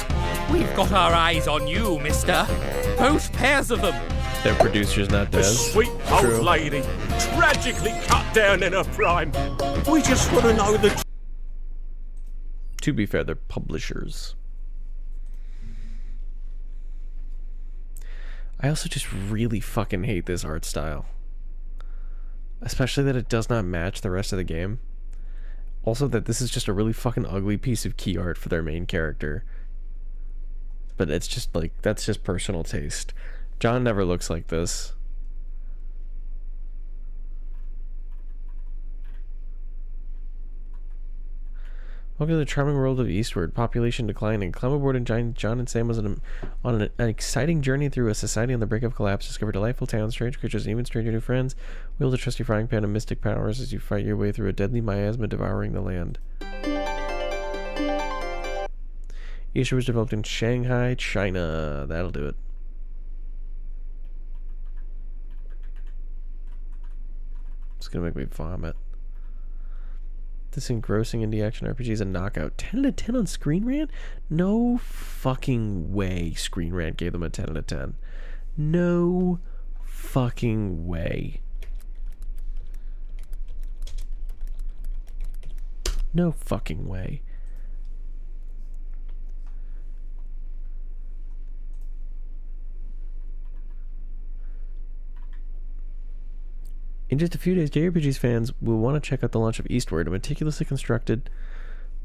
We've got our eyes on you, mister. Both pairs of them. Their producer's not dead. Sweet old lady, tragically cut down in her prime. We just want to know the... To be fair, they're publishers. I also just really fucking hate this art style. Especially that it does not match the rest of the game. Also that this is just a really fucking ugly piece of key art for their main character. But it's just like, that's just personal taste. John never looks like this. Welcome to the charming world of EASTWARD. Population declining. Climb aboard and John and Sam was on an exciting journey through a society on the brink of collapse. Discover delightful towns, strange creatures, and even stranger new friends. Wield a trusty frying pan and mystic powers as you fight your way through a deadly miasma devouring the land. EASTWARD was developed in Shanghai, China. That'll do it. It's gonna make me vomit. This engrossing indie action RPG is a knockout. 10 out of 10 on Screen Rant? No fucking way Screen Rant gave them a 10 out of 10. No fucking way. No fucking way. In just a few days, JRPGs fans will want to check out the launch of EASTWARD, a meticulously constructed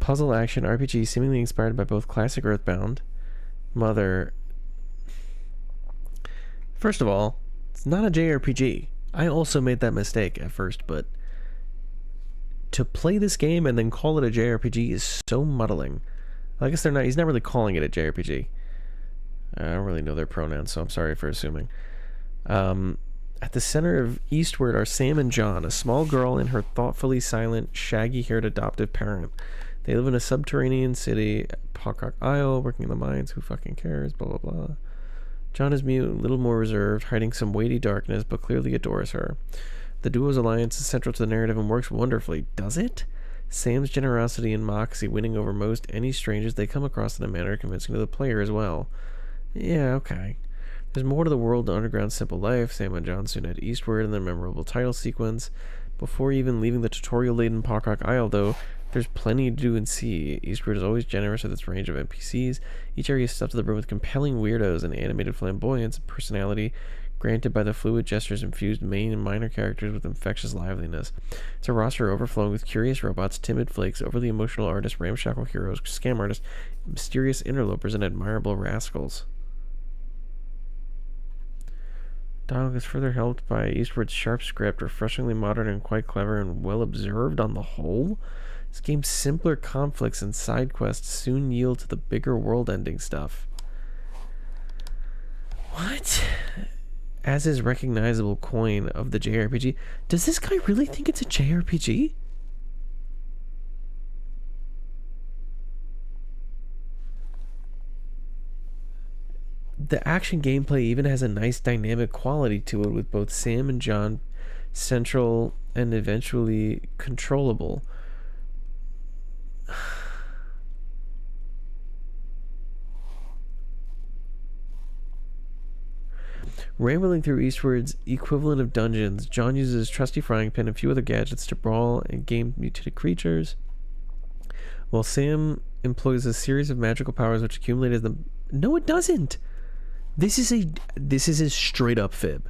puzzle action RPG seemingly inspired by both classic Earthbound. Mother. First of all, it's not a JRPG. I also made that mistake at first, but to play this game and then call it a JRPG is so muddling. I guess he's not really calling it a JRPG. I don't really know their pronouns, so I'm sorry for assuming. At the center of Eastward are Sam and John, a small girl and her thoughtfully silent, shaggy-haired adoptive parent. They live in a subterranean city, Pocock Isle, working in the mines. Who fucking cares? Blah, blah, blah. John is mute, a little more reserved, hiding some weighty darkness, but clearly adores her. The duo's alliance is central to the narrative and works wonderfully. Does it? Sam's generosity and moxie winning over most any strangers they come across in a manner convincing to the player as well. Yeah, okay. There's more to the world than underground simple life. Sam and John soon head eastward in their memorable title sequence. Before even leaving the tutorial-laden Pocock Isle, though, there's plenty to do and see. Eastward is always generous with its range of NPCs. Each area is stuffed to the brim with compelling weirdos and animated flamboyance and personality granted by the fluid gestures infused main and minor characters with infectious liveliness. It's a roster overflowing with curious robots, timid flakes, overly emotional artists, ramshackle heroes, scam artists, mysterious interlopers, and admirable rascals. Dialogue is further helped by Eastward's sharp script, refreshingly modern and quite clever and well observed on the whole. This game's simpler conflicts and side quests soon yield to the bigger world-ending stuff. What? As is recognizable coin of the JRPG. Does this guy really think it's a JRPG? The action gameplay even has a nice dynamic quality to it, with both Sam and John central and eventually controllable. Rambling through Eastward's equivalent of dungeons, John uses his trusty frying pan and a few other gadgets to brawl and game mutated creatures, while Sam employs a series of magical powers which accumulate as the... No, it doesn't! This is a straight up fib.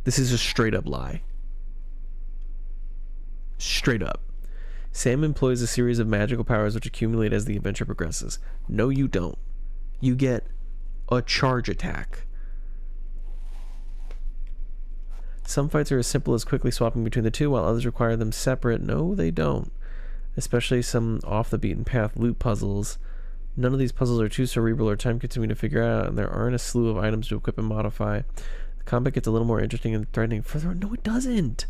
This is a straight up lie. Straight up. Sam employs a series of magical powers which accumulate as the adventure progresses. No, you don't. You get a charge attack. Some fights are as simple as quickly swapping between the two, while others require them separate. No, they don't. Especially some off-the-beaten-path loot puzzles. None of these puzzles are too cerebral or time-consuming to figure out, and there aren't a slew of items to equip and modify. The combat gets a little more interesting and threatening further. No, it doesn't.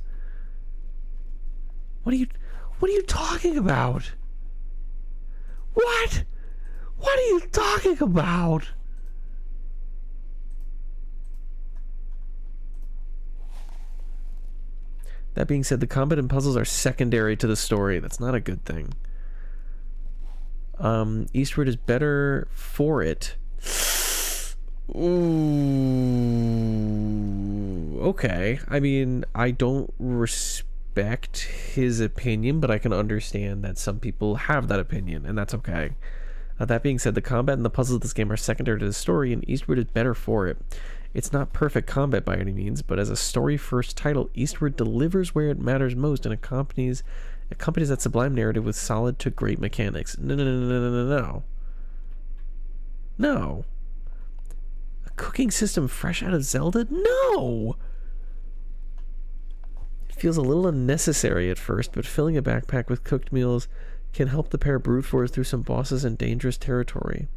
What are you talking about? What? What are you talking about? That being said, the combat and puzzles are secondary to the story. That's not a good thing. Eastward is better for it. Ooh, okay. I mean, I don't respect his opinion, but I can understand that some people have that opinion, and that's okay. That being said, the combat and the puzzles of this game are secondary to the story, and Eastward is better for it. It's not perfect combat by any means, but as a story-first title, Eastward delivers where it matters most and accompanies that sublime narrative with solid to great mechanics. No. A cooking system fresh out of Zelda? No! It feels a little unnecessary at first, but filling a backpack with cooked meals can help the pair brute force through some bosses in dangerous territory.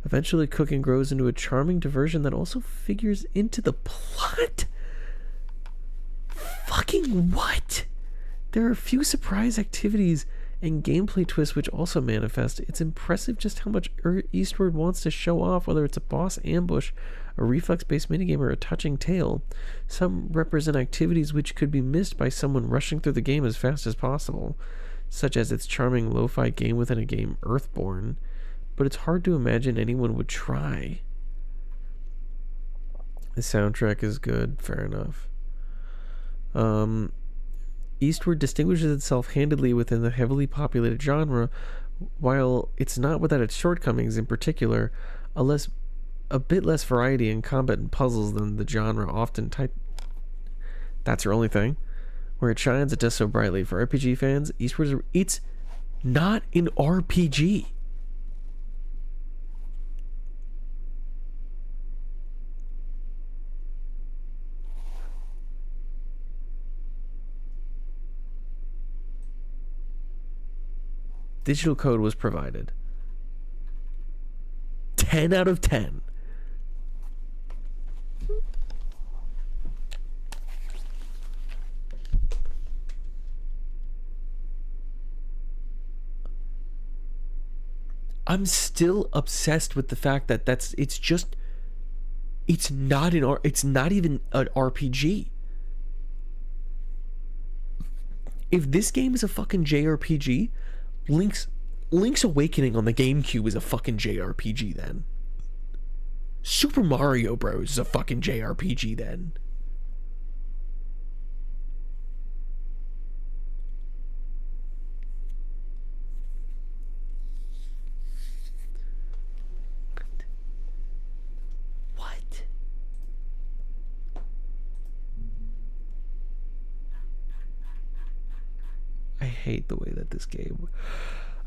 Eventually, cooking grows into a charming diversion that also figures into the plot. Fucking what? There are a few surprise activities and gameplay twists which also manifest. It's impressive just how much Eastward wants to show off, whether it's a boss ambush, a reflex-based minigame, or a touching tale. Some represent activities which could be missed by someone rushing through the game as fast as possible, such as its charming lo-fi game within a game, Earthborn. But it's hard to imagine anyone would try. The soundtrack is good, fair enough. Eastward distinguishes itself handedly within the heavily populated genre, while it's not without its shortcomings, in particular, a bit less variety in combat and puzzles than the genre often type. That's her only thing. Where it shines, it does so brightly. For RPG fans, Eastward it's not an RPG. Digital code was provided. 10 out of 10. I'm still obsessed with the fact that it's not even an RPG. If this game is a fucking JRPG, Link's Awakening on the GameCube is a fucking JRPG then. Super Mario Bros. Is a fucking JRPG then. What? I hate the way that this game...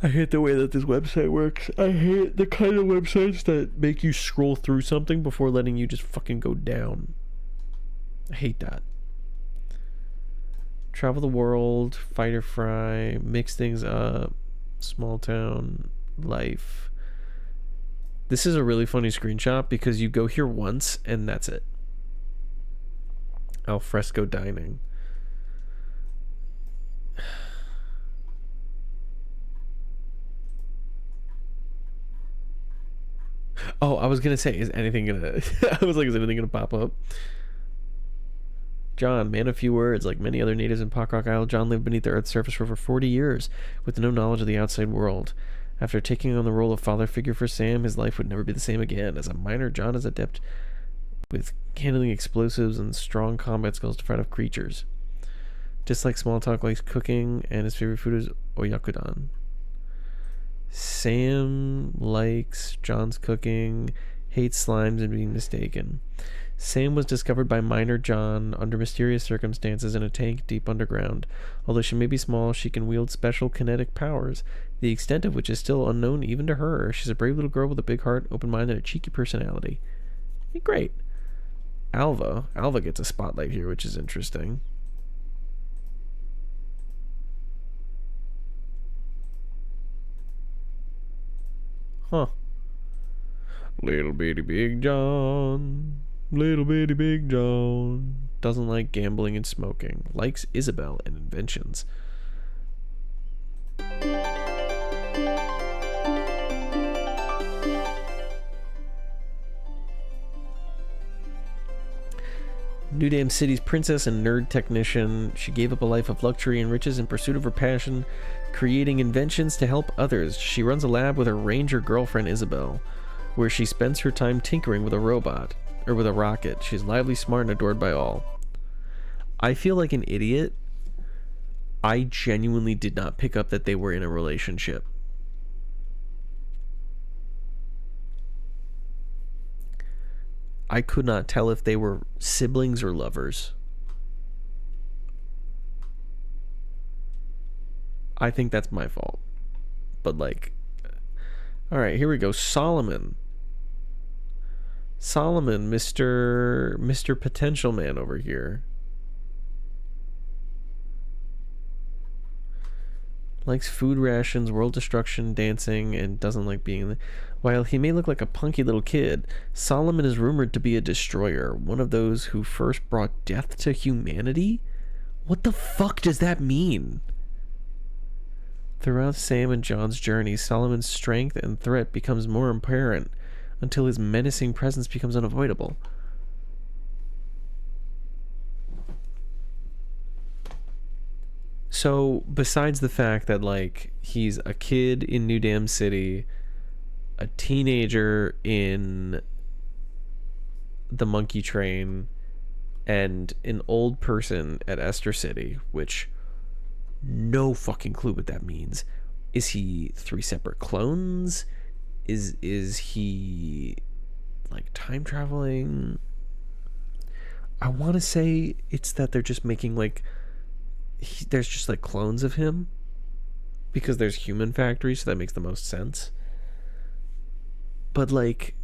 I hate the way that this website works. I hate the kind of websites that make you scroll through something before letting you just fucking go down. I hate that. Travel the world, fight or fry, mix things up, small town, life. This is a really funny screenshot because you go here once and that's it. Al fresco dining. Oh, I was gonna say, is anything gonna... I was like, is anything gonna pop up? John, man of few words, like many other natives in Pockrock Isle, John lived beneath the Earth's surface for over 40 years, with no knowledge of the outside world. After taking on the role of father figure for Sam, his life would never be the same again. As a miner, John is adept with handling explosives and strong combat skills to fight off creatures. Just like small talk, likes cooking, and his favorite food is oyakudon. Sam likes John's cooking, hates slimes and being mistaken. Sam was discovered by miner John under mysterious circumstances in a tank deep underground. Although she may be small, she can wield special kinetic powers, the extent of which is still unknown even to her. She's a brave little girl with a big heart, open mind, and a cheeky personality. Hey, great. Alva gets a spotlight here, which is interesting. Huh. Little bitty Big John. Little bitty Big John. Doesn't like gambling and smoking. Likes Isabel and inventions. New Dam City's princess and nerd technician, she gave up a life of luxury and riches in pursuit of her passion, creating inventions to help others. She runs a lab with her ranger girlfriend Isabel, where she spends her time tinkering with a robot, or with a rocket. She's lively, smart, and adored by all. I feel like an idiot. I genuinely did not pick up that they were in a relationship. I could not tell if they were siblings or lovers. I think that's my fault. But like... Alright, here we go. Solomon, Mr. Potential Man over here. Likes food rations, world destruction, dancing, and doesn't like being in the... While he may look like a punky little kid, Solomon is rumored to be a destroyer, one of those who first brought death to humanity? What the fuck does that mean? Throughout Sam and John's journey, Solomon's strength and threat becomes more apparent until his menacing presence becomes unavoidable. So, besides the fact that, like, he's a kid in New Dam City, a teenager in the Monkey Train, and an old person at Esther City, which no fucking clue what that means. Is he 3 separate clones? Is he like time traveling? I want to say it's that they're just making like there's just like clones of him, because there's human factories, so that makes the most sense. But like,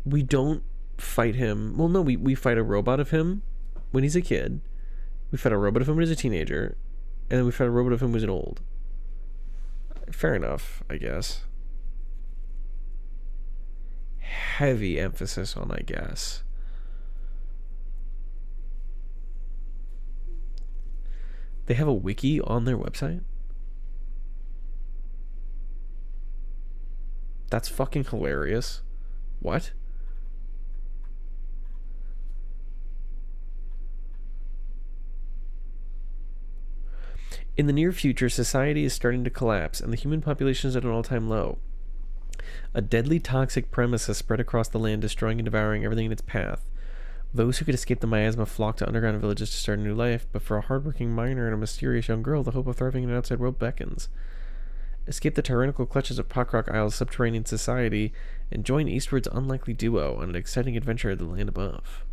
we don't fight him. Well, no, we fight a robot of him when he's a kid. We fight a robot of him when he's a teenager, and then we fight a robot of him when he's an old. Fair enough, I guess. Heavy emphasis on I guess. They have a wiki on their website? That's fucking hilarious. What? In the near future, society is starting to collapse, and the human population is at an all-time low. A deadly toxic premise has spread across the land, destroying and devouring everything in its path. Those who could escape the miasma flock to underground villages to start a new life, but for a hardworking miner and a mysterious young girl, the hope of thriving in an outside world beckons. Escape the tyrannical clutches of Pockrock Isle's subterranean society, and join Eastward's unlikely duo on an exciting adventure of the land above.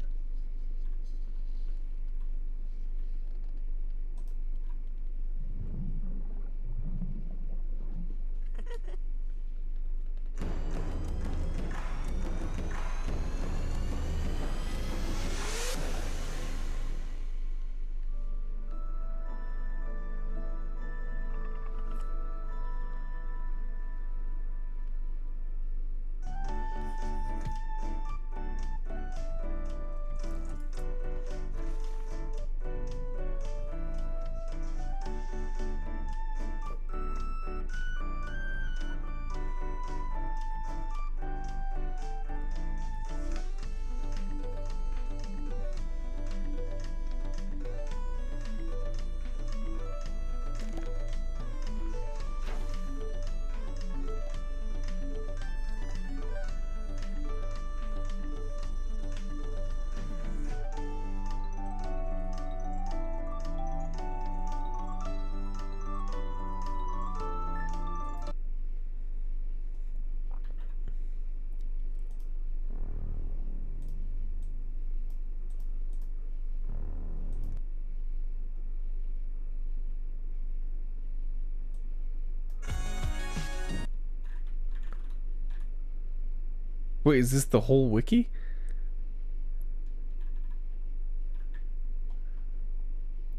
Wait, is this the whole wiki?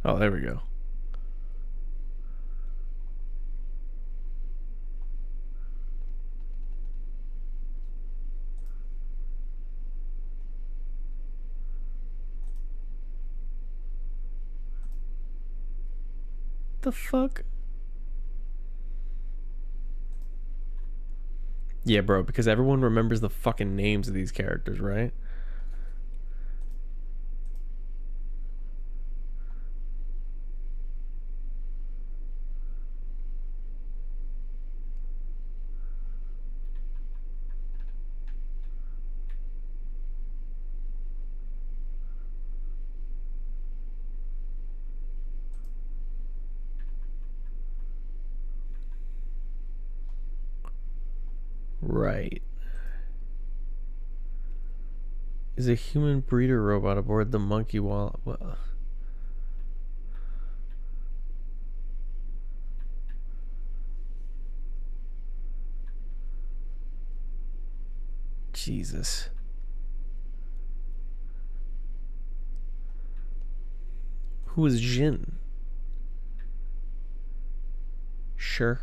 Oh, there we go. The fuck? Yeah, bro, because everyone remembers the fucking names of these characters, right? Right. Is a human breeder robot aboard the monkey wall? Well, Jesus. Who is Jin? Sure.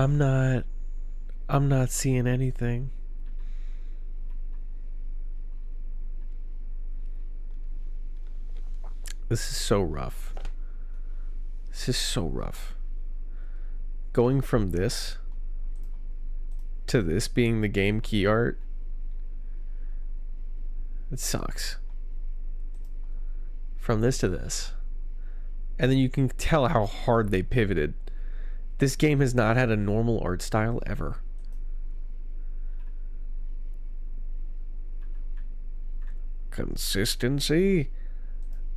I'm not seeing anything. This is so rough. This is so rough. Going from this to this being the game key art. It sucks. From this to this. And then you can tell how hard they pivoted. This game has not had a normal art style ever. Consistency?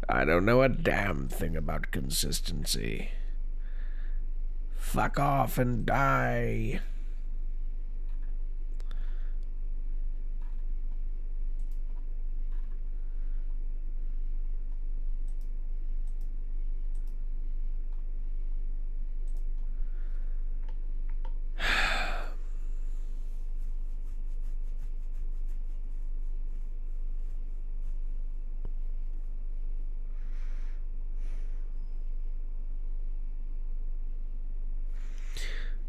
I don't know a damn thing about consistency. Fuck off and die.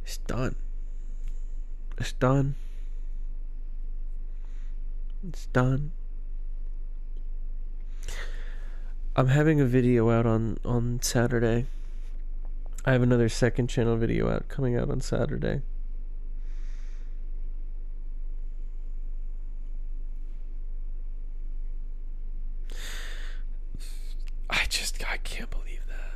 It's done. It's done. It's done. I'm having a video out on Saturday. I have another second channel video coming out on Saturday. I can't believe that.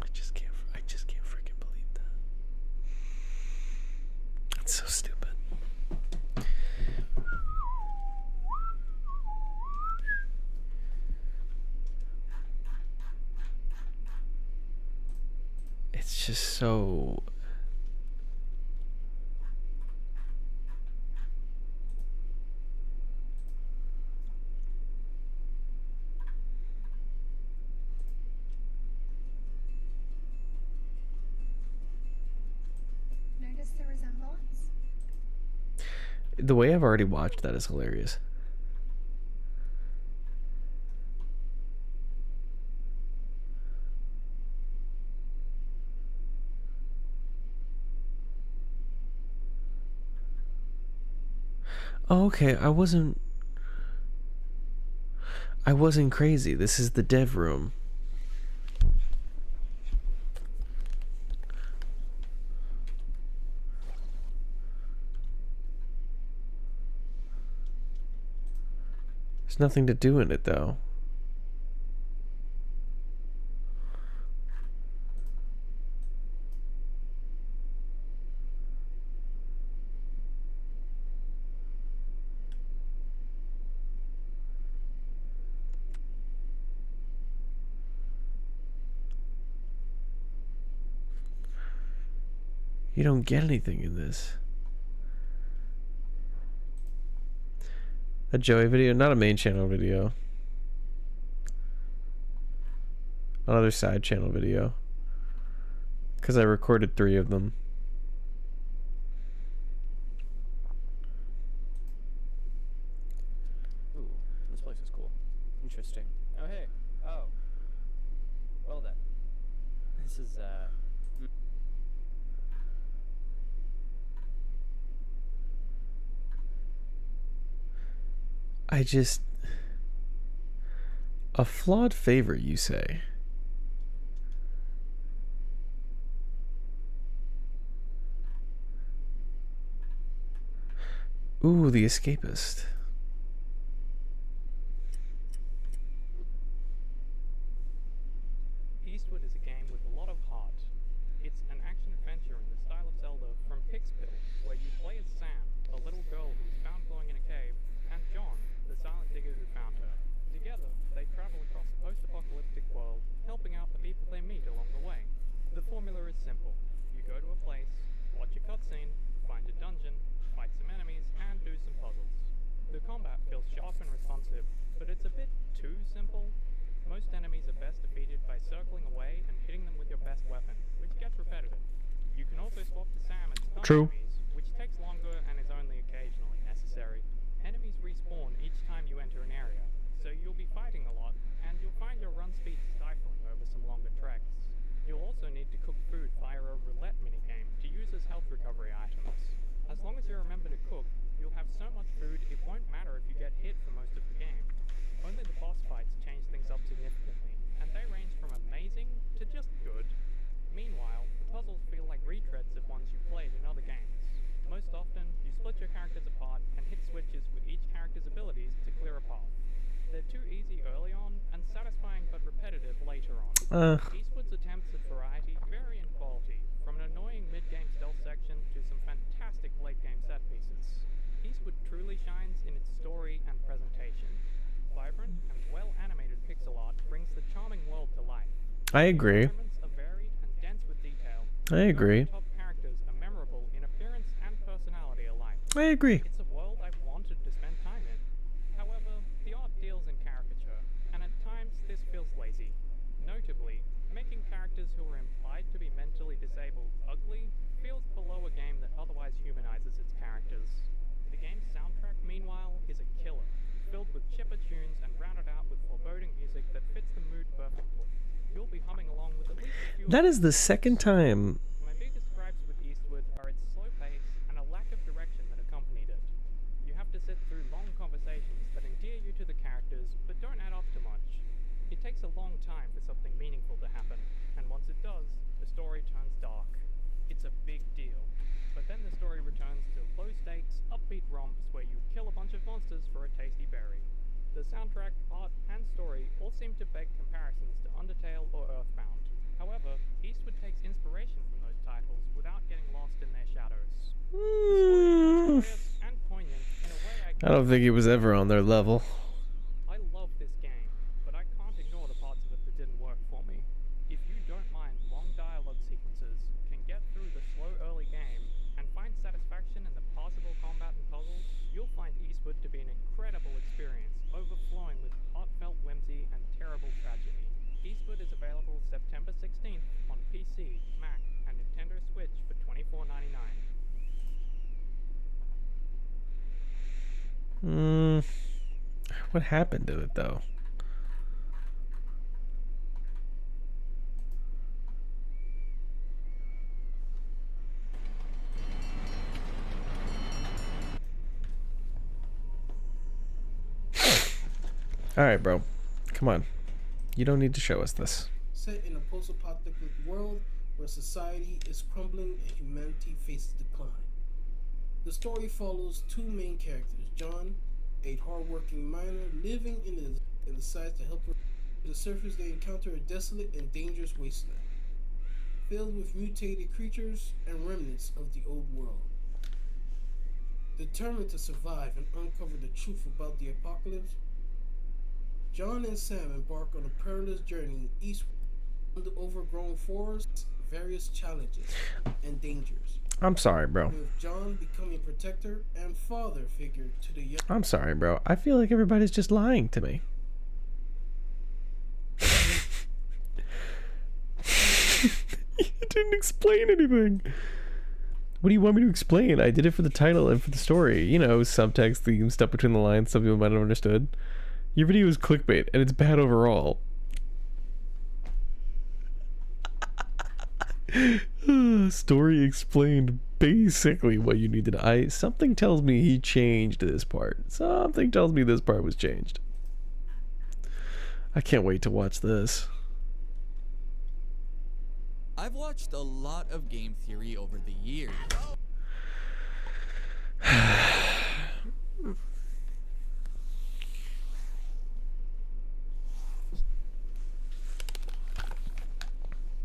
I just can't freaking believe that. That's so stupid. It's just so... Notice the resemblance? The way I've already watched that is hilarious. Oh, okay, I wasn't crazy. This is the dev room. There's nothing to do in it, though. You don't get anything in this. A Joey video, not a main channel video. Another side channel video. Because I recorded 3 of them. Ooh, this place is cool. Interesting. Oh, hey. Oh. Well then. This is, A flawed favor, you say? Ooh, The Escapist. EASTWARD is a game with a lot of heart. It's an action-adventure in the style of Zelda from Pixpill, where you play as Sam, a little girl who's found glowing in a cave, and John, the silent digger who found her. Together, they travel across a post-apocalyptic world, helping out the people they meet along the way. The formula is simple. You go to a place, watch a cutscene, find a dungeon, fight some enemies, and do some puzzles. The combat feels sharp and responsive, but it's a bit too simple. Most enemies are best defeated by circling away and hitting them with your best weapon, which gets repetitive. You can also swap to Sam and stun True. enemies, which takes longer and is only occasionally necessary. Enemies respawn each time you enter an area, so you'll be fighting a lot, and you'll find your run speed stifling over some longer treks. You'll also need to cook food via a roulette minigame to use as health recovery items. As long as you remember to cook, you'll have so much food it won't matter if you get hit for most of the game. Only the boss fights change things up significantly, and they range from amazing to just good. Eastwood's attempts at variety vary in quality, from an annoying mid-game stealth section to some fantastic late-game set pieces. Eastwood truly shines in its story and presentation. Vibrant and well-animated pixel art brings the charming world to life. I agree. Environments are varied and dense with detail. I agree. Top characters are memorable in appearance and personality alike. I agree. It's a world I've wanted to spend time in. However, the art deals in caricature, and at times this feels lazy. Notably, making characters who are implied to be mentally disabled ugly feels below a game that otherwise humanizes its characters. The game's soundtrack, meanwhile, is a killer, filled with chipper tunes and rounded out with foreboding music that fits the mood perfectly. You'll be humming along with at least a few. That is the second time. My biggest gripes with Eastwood are its slow pace and a lack of direction that accompanied it. You have to sit through long conversations that endear you to the characters, but don't add up to much. It takes a long time for something meaningful to happen, and once it does, the story turns dark. It's a big deal. But then the story returns to low-stakes, upbeat romps where you kill a bunch of monsters for a tasty berry. The soundtrack, art, and story all seem to beg comparisons to Undertale or Earthbound. However, Eastwood takes inspiration from those titles without getting lost in their shadows. The story is joyous and poignant in a way I don't think he was ever on their level. I love this game, but I can't ignore the parts of it that didn't work for me. If you don't mind long dialogue sequences, can get through the slow early game, and find satisfaction in the possible combat and puzzles, you'll find Eastwood to be an incredible experience, overflowing with heartfelt whimsy and terrible tragedy. Eastwood is available September 16th on PC, Mac, and Nintendo Switch for $24.99. What happened to it though? Alright, bro. Come on. You don't need to show us this. Set in a post-apocalyptic world where society is crumbling and humanity faces decline. The story follows two main characters, John, a hard-working miner living in the sites to help her. To the surface, they encounter a desolate and dangerous wasteland, filled with mutated creatures and remnants of the old world. Determined to survive and uncover the truth about the apocalypse, John and Sam embark on a perilous journey eastward the overgrown forests, various challenges and dangers. I'm sorry, bro. With John becoming protector and father figure to the young. I'm sorry, bro. I feel like everybody's just lying to me. You didn't explain anything. What do you want me to explain? I did it for the title and for the story. You know, subtext, theme, stuff between the lines, some people might have understood. Your video is clickbait, and it's bad overall. Story explained basically what you needed. Something tells me he changed this part. Something tells me this part was changed. I can't wait to watch this. I've watched a lot of game theory over the years.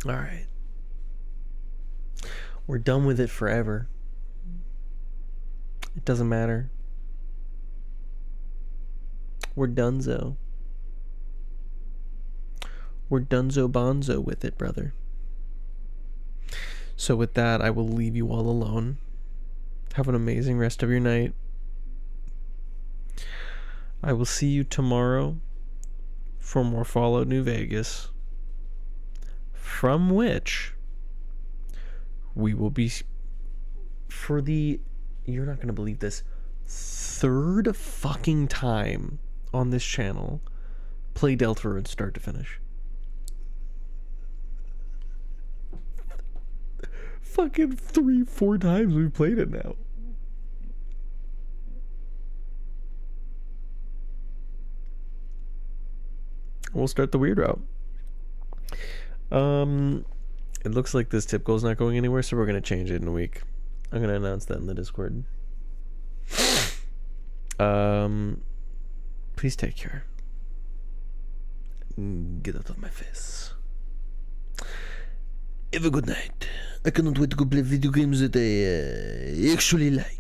All right. We're done with it forever. It doesn't matter. We're donezo. We're donezo bonzo with it, brother. So with that, I will leave you all alone. Have an amazing rest of your night. I will see you tomorrow for more Fallout New Vegas, from which we will be, for the, you're not gonna believe this, third fucking time on this channel, play Deltarune start to finish. Fucking 3-4 times we've played it now. We'll start the weird route. It looks like this tip goal's not going anywhere, so we're gonna change it in a week. I'm gonna announce that in the Discord. Please take care. Get out of my face. Have a good night. I cannot wait to go play video games that I actually like.